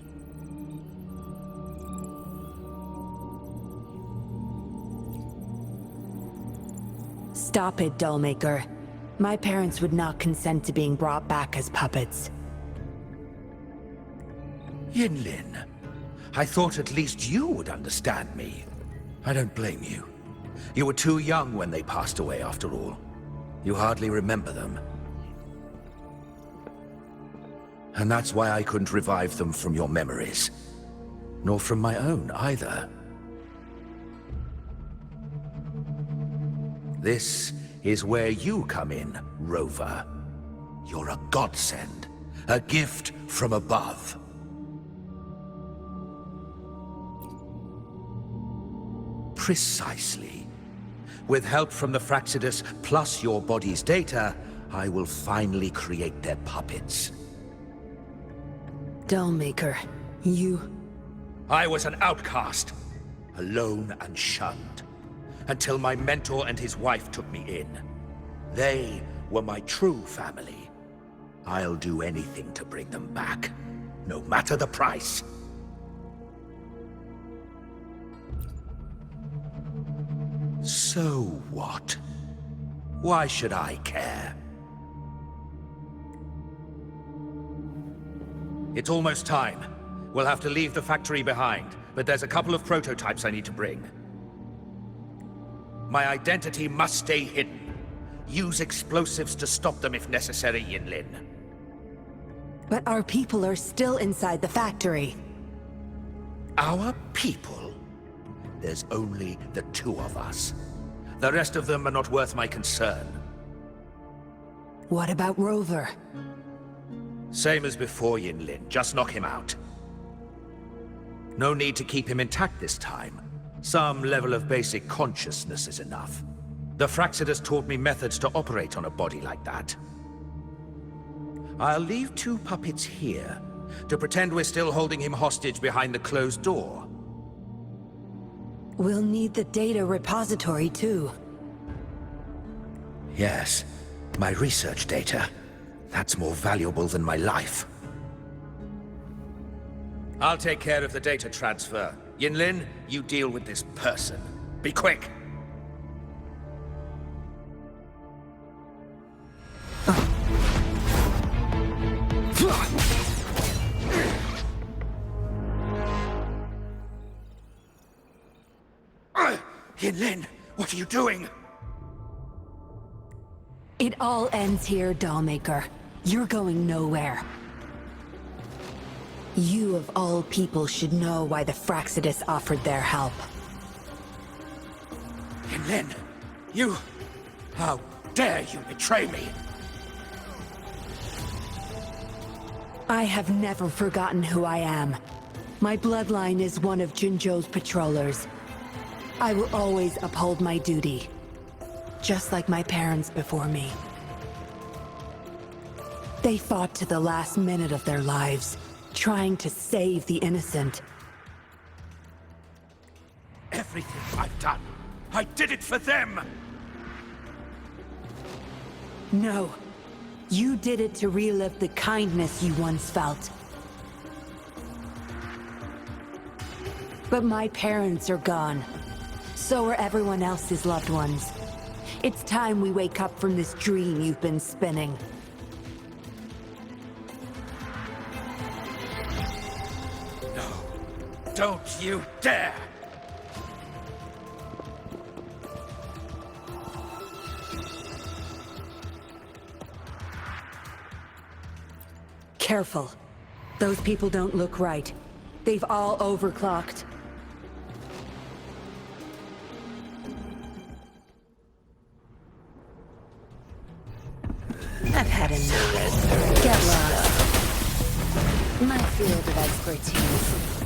Speaker 4: Stop it, Dollmaker. My parents would not consent to being brought back as puppets.
Speaker 7: Yinlin, I thought at least you would understand me. I don't blame you. You were too young when they passed away, after all. You hardly remember them. And that's why I couldn't revive them from your memories. Nor from my own, either. This is where you come in, Rover. You're a godsend. A gift from above. Precisely. With help from the Fraxidus plus your body's data, I will finally create their puppets.
Speaker 4: Dollmaker, you...
Speaker 7: I was an outcast, alone and shunned, until my mentor and his wife took me in. They were my true family. I'll do anything to bring them back, no matter the price. So what? Why should I care? It's almost time. We'll have to leave the factory behind, but there's a couple of prototypes I need to bring. My identity must stay hidden. Use explosives to stop them if necessary, Yinlin.
Speaker 4: But our people are still inside the factory.
Speaker 7: Our people? There's only the two of us. The rest of them are not worth my concern.
Speaker 4: What about Rover?
Speaker 7: Same as before, Yinlin. Just knock him out. No need to keep him intact this time. Some level of basic consciousness is enough. The Fraxidus taught me methods to operate on a body like that. I'll leave two puppets here, to pretend we're still holding him hostage behind the closed door.
Speaker 4: We'll need the data repository, too.
Speaker 7: Yes, my research data. That's more valuable than my life. I'll take care of the data transfer. Yinlin, you deal with this person. Be quick! Yinlin, what are you doing?
Speaker 4: It all ends here, Dollmaker. You're going nowhere. You of all people should know why the Fraxidus offered their help.
Speaker 7: Yinlin, you... How dare you betray me?
Speaker 4: I have never forgotten who I am. My bloodline is one of Jinzhou's patrollers. I will always uphold my duty, just like my parents before me. They fought to the last minute of their lives, trying to save the innocent.
Speaker 7: Everything I've done, I did it for them!
Speaker 4: No. You did it to relive the kindness you once felt. But my parents are gone. So are everyone else's loved ones. It's time we wake up from this dream you've been spinning.
Speaker 15: Don't you dare!
Speaker 4: Careful. Those people don't look right. They've all overclocked. I've had enough. Get lost. My field of expertise.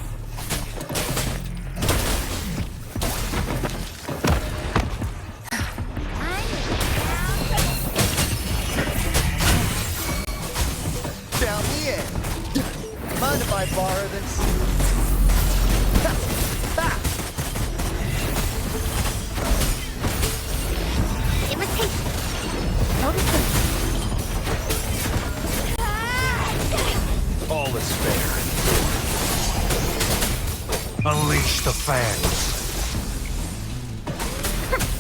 Speaker 5: Down the end. Mind if I borrow this?
Speaker 1: Imitation. Notice it.
Speaker 15: All is fair. Unleash the fangs.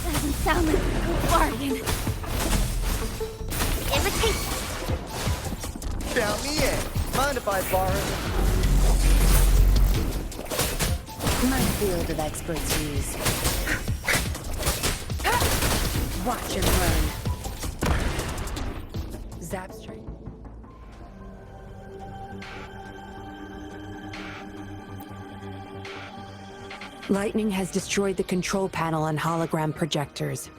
Speaker 12: Doesn't sound like a good bargain.
Speaker 1: Imitation.
Speaker 5: Down the end. Mind if I borrow this?
Speaker 9: My field of expertise. Watch and learn. Zap string.
Speaker 4: Lightning has destroyed the control panel and hologram projectors.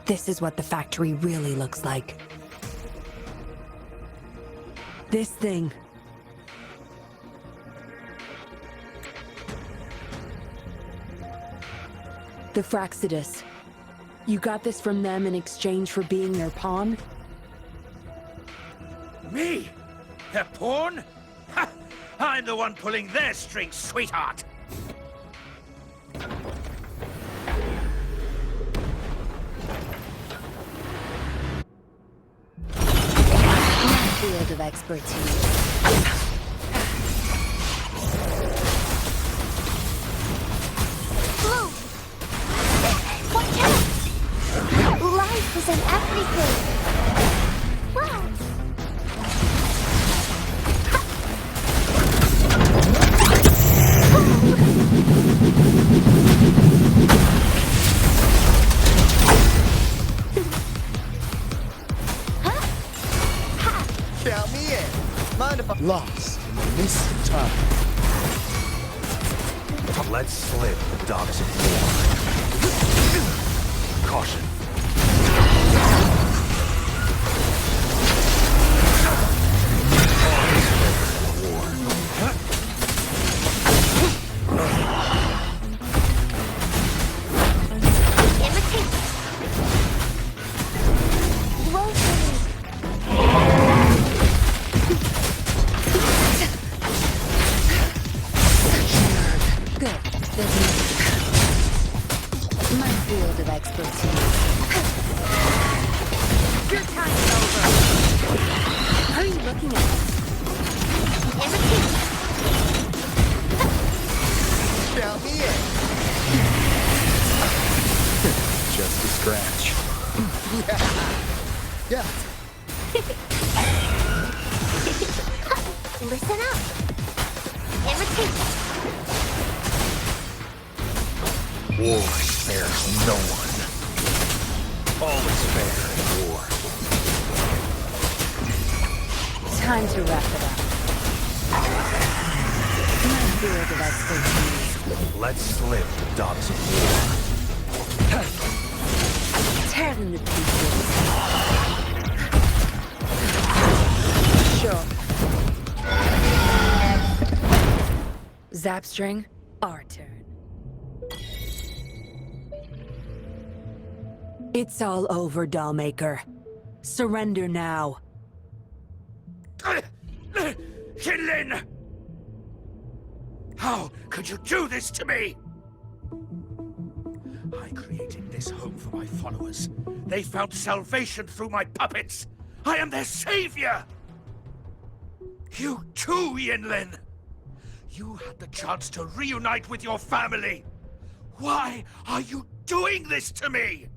Speaker 4: This is what the factory really looks like. This thing. The Fraxidus. You got this from them in exchange for being their pawn?
Speaker 15: Me? Their pawn? Ha! I'm the one pulling their strings, sweetheart!
Speaker 9: My field of expertise.
Speaker 1: Blue! Watch out! Life is in everything! Wow!
Speaker 5: Count me in. Mind if I... Lost in this time.
Speaker 15: Let's slip the dogs of war. Caution.
Speaker 9: My field of expertise.
Speaker 1: Your time's over!
Speaker 9: How are you looking at us?
Speaker 5: Count me in.
Speaker 2: Just a scratch.
Speaker 5: Yeah.
Speaker 1: Listen up! Imitation!
Speaker 15: War spares no one. All is fair in war.
Speaker 9: Time to wrap it up. My field of expertise.
Speaker 15: Let's slip the dogs of war.
Speaker 9: Tear them to pieces. Sure. Zapstring, our turn.
Speaker 4: It's all over, Dollmaker. Surrender now.
Speaker 15: Yinlin! How could you do this to me? I created this home for my followers. They found salvation through my puppets. I am their savior! You too, Yinlin! You had the chance to reunite with your family. Why are you doing this to me?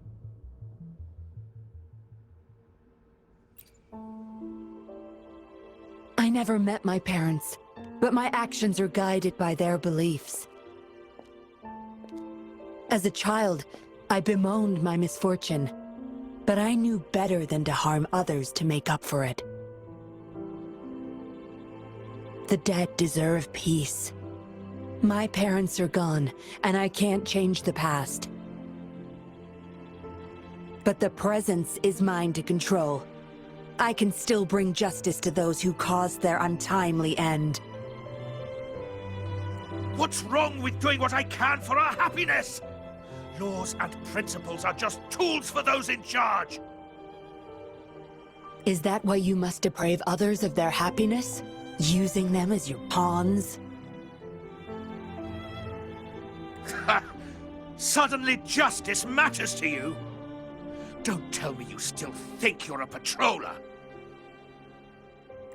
Speaker 4: I never met my parents. but my actions are guided by their beliefs. As a child, I bemoaned my misfortune, but I knew better than to harm others to make up for it. The dead deserve peace. My parents are gone, and I can't change the past. But the present is mine to control. I can still bring justice to those who caused their untimely end.
Speaker 15: What's wrong with doing what I can for our happiness? Laws and principles are just tools for those in charge.
Speaker 4: Is that why you must deprave others of their happiness? Using them as your pawns?
Speaker 15: Suddenly justice matters to you? Don't tell me you still think you're a patroller.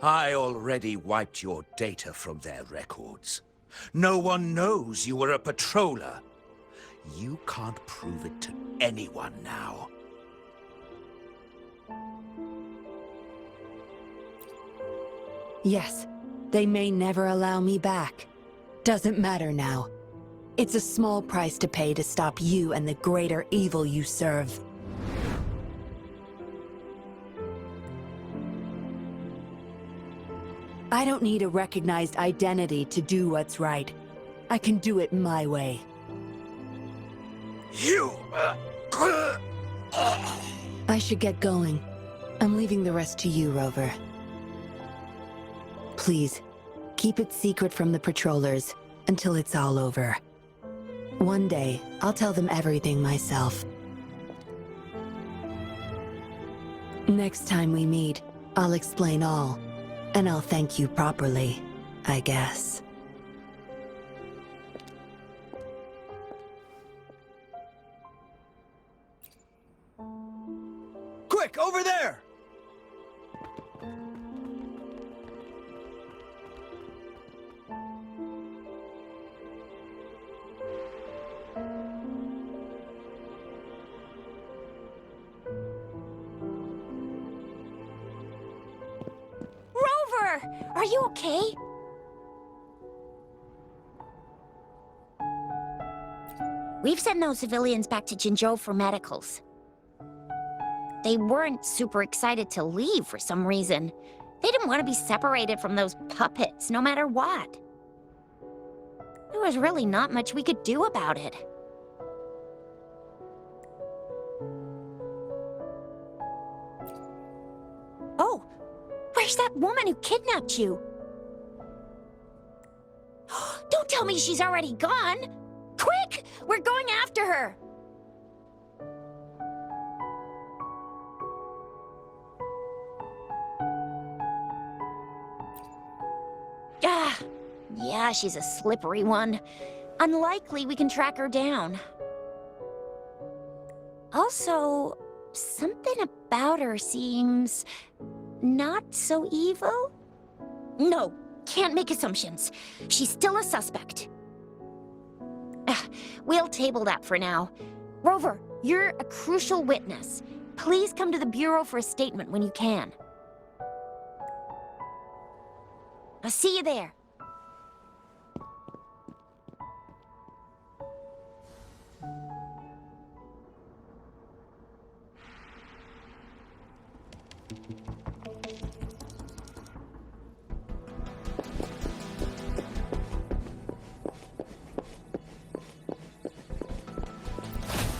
Speaker 15: I already wiped your data from their records. No one knows you were a patroller. You can't prove it to anyone now.
Speaker 4: Yes, they may never allow me back. Doesn't matter now. It's a small price to pay to stop you and the greater evil you serve. I don't need a recognized identity to do what's right. I can do it my way.
Speaker 15: You...
Speaker 4: I should get going. I'm leaving the rest to you, Rover. Please, keep it secret from the patrollers until it's all over. One day, I'll tell them everything myself. Next time we meet, I'll explain all. And I'll thank you properly, I guess.
Speaker 5: Quick, over there!
Speaker 1: Rover! Are you okay? We've sent those civilians back to Jinzhou for medicals. They weren't super excited to leave for some reason. They didn't want to be separated from those puppets, no matter what. There was really not much we could do about it. Oh, where's that woman who kidnapped you? Don't tell me she's already gone! Quick! We're going after her! Ah, yeah, she's a slippery one. Unlikely we can track her down. Also, something about her seems not so evil? No, can't make assumptions. She's still a suspect. We'll table that for now. Rover, you're a crucial witness. Please come to the Bureau for a statement when you can. I'll see you there.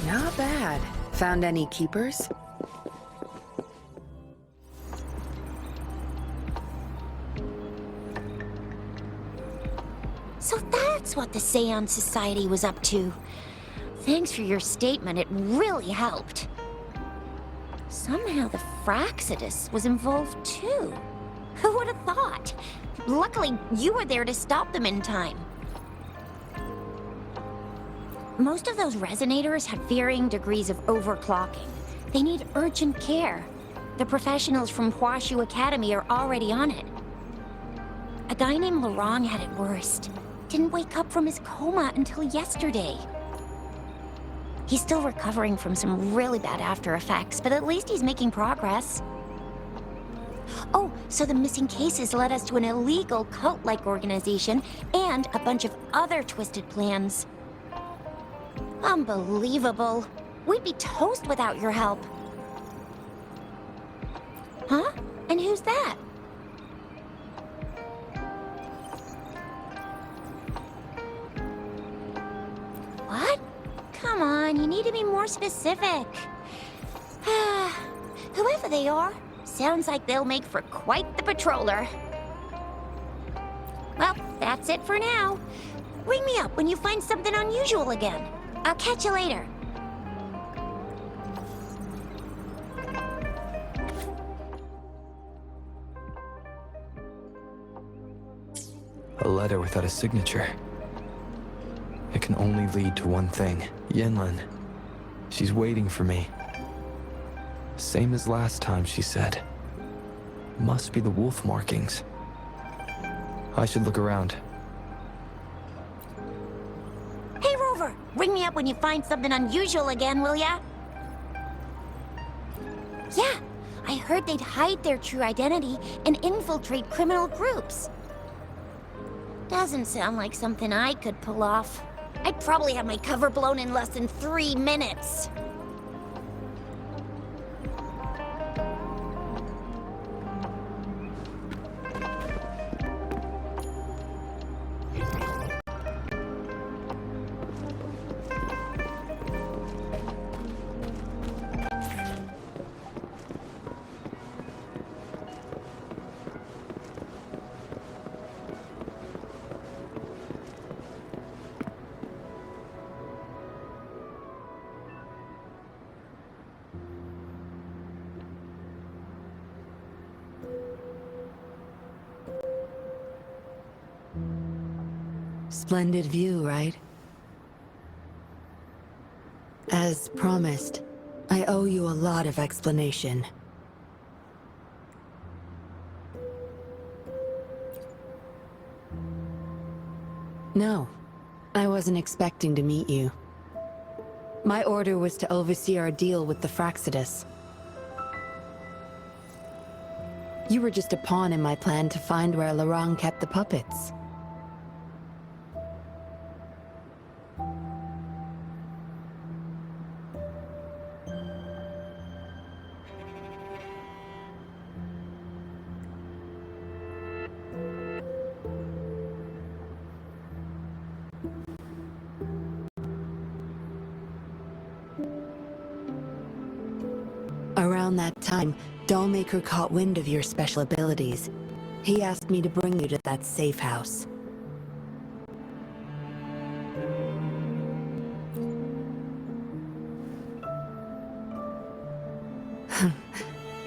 Speaker 4: Not bad. Found any keepers?
Speaker 1: So that's what the Seance Society was up to. Thanks for your statement, it really helped. Somehow the Fraxidus was involved too. Who would have thought? Luckily, you were there to stop them in time. Most of those resonators have varying degrees of overclocking. They need urgent care. The professionals from Huashu Academy are already on it. A guy named Lorong had it worst. Didn't wake up from his coma until yesterday. He's still recovering from some really bad after effects, but at least he's making progress. Oh, so the missing cases led us to an illegal cult-like organization and a bunch of other twisted plans. Unbelievable. We'd be toast without your help. Huh? And who's that? What? Come on, you need to be more specific. Whoever they are, sounds like they'll make for quite the patroller. Well, that's it for now. Ring me up when you find something unusual again. I'll catch you later.
Speaker 2: A letter without a signature. It can only lead to one thing. Yinlin. She's waiting for me. Same as last time, she said. Must be the wolf markings. I should look around.
Speaker 1: Hey, Rover! Ring me up when you find something unusual again, will ya? Yeah, I heard they'd hide their true identity and infiltrate criminal groups. Doesn't sound like something I could pull off. I'd probably have my cover blown in less than 3 minutes.
Speaker 9: Splendid view, right? As promised, I owe you a lot of explanation. No, I wasn't expecting to meet you. My order was to oversee our deal with the Fraxidus. You were just a pawn in my plan to find where Lorang kept the puppets. Around that time, Dollmaker caught wind of your special abilities. He asked me to bring you to that safe house.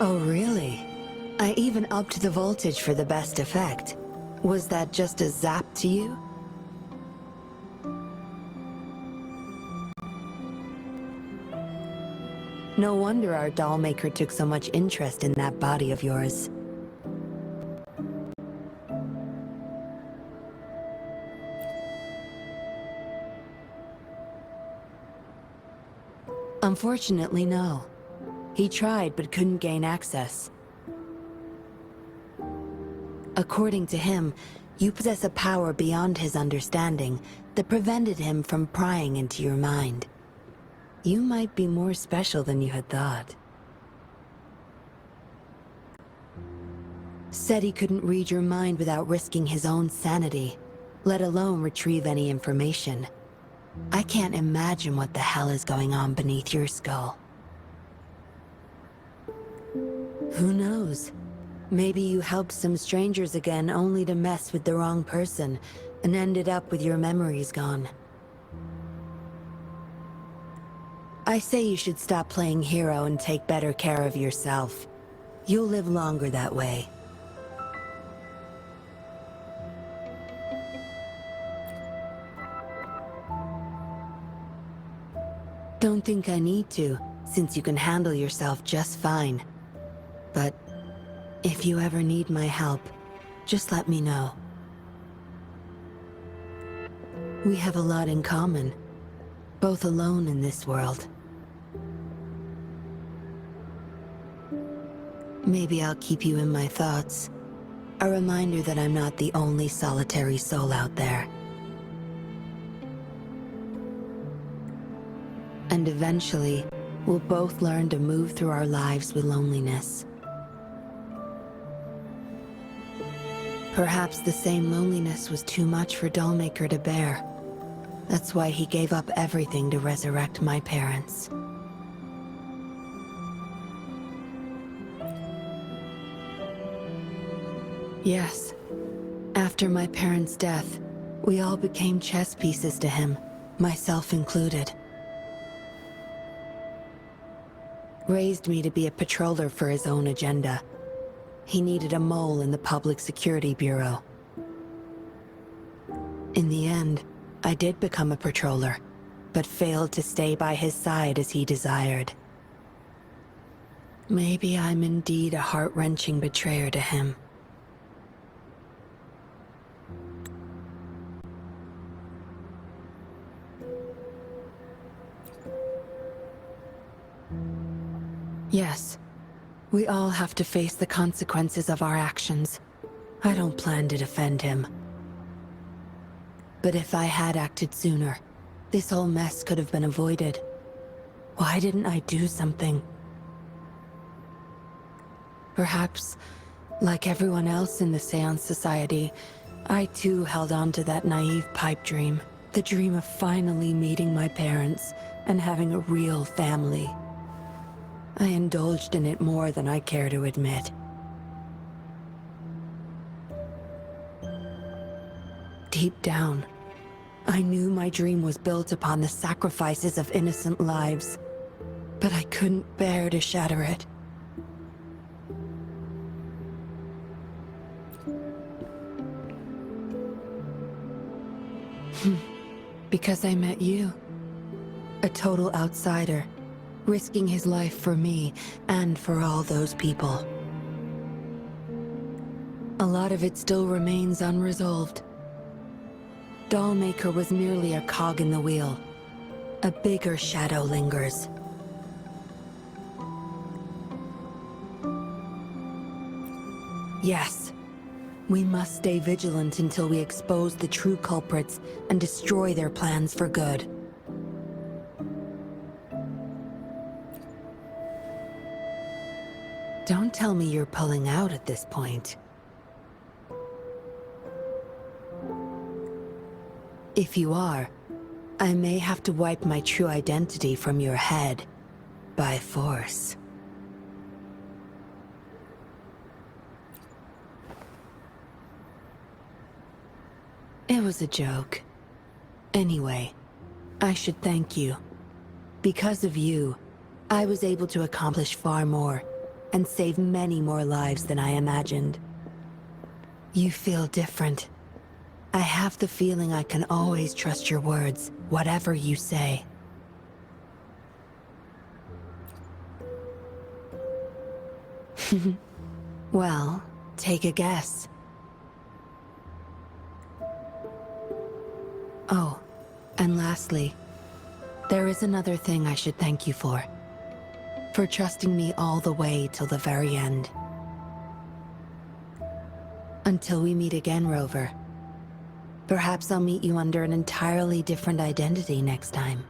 Speaker 9: Oh, really? I even upped the voltage for the best effect. Was that just a zap to you? No wonder our dollmaker took so much interest in that body of yours. Unfortunately, no. He tried but couldn't gain access. According to him, you possess a power beyond his understanding that prevented him from prying into your mind. You might be more special than you had thought. Said he couldn't read your mind without risking his own sanity, let alone retrieve any information. I can't imagine what the hell is going on beneath your skull. Who knows? Maybe you helped some strangers again only to mess with the wrong person and ended up with your memories gone. I say you should stop playing hero and take better care of yourself. You'll live longer that way. Don't think I need to, since you can handle yourself just fine. But if you ever need my help, just let me know. We have a lot in common, both alone in this world. Maybe I'll keep you in my thoughts. A reminder that I'm not the only solitary soul out there. And eventually, we'll both learn to move through our lives with loneliness. Perhaps the same loneliness was too much for Dollmaker to bear. That's why he gave up everything to resurrect my parents. Yes. After my parents' death, we all became chess pieces to him, myself included. Raised me to be a patroller for his own agenda. He needed a mole in the Public Security Bureau. In the end, I did become a patroller, but failed to stay by his side as he desired. Maybe I'm indeed a heart-wrenching betrayer to him. Yes, we all have to face the consequences of our actions. I don't plan to defend him. But if I had acted sooner, this whole mess could have been avoided. Why didn't I do something? Perhaps, like everyone else in the Seance Society, I too held on to that naive pipe dream. The dream of finally meeting my parents and having a real family. I indulged in it more than I care to admit. Deep down, I knew my dream was built upon the sacrifices of innocent lives, but I couldn't bear to shatter it. Because I met you, a total outsider, risking his life for me and for all those people. A lot of it still remains unresolved. Dollmaker was merely a cog in the wheel. A bigger shadow lingers. Yes, we must stay vigilant until we expose the true culprits and destroy their plans for good. Don't tell me you're pulling out at this point. If you are, I may have to wipe my true identity from your head by force. It was a joke. Anyway, I should thank you. Because of you, I was able to accomplish far more and save many more lives than I imagined. You feel different. I have the feeling I can always trust your words, whatever you say. Well, take a guess. Oh, and lastly, there is another thing I should thank you for. For trusting me all the way till the very end. Until we meet again, Rover. Perhaps I'll meet you under an entirely different identity next time.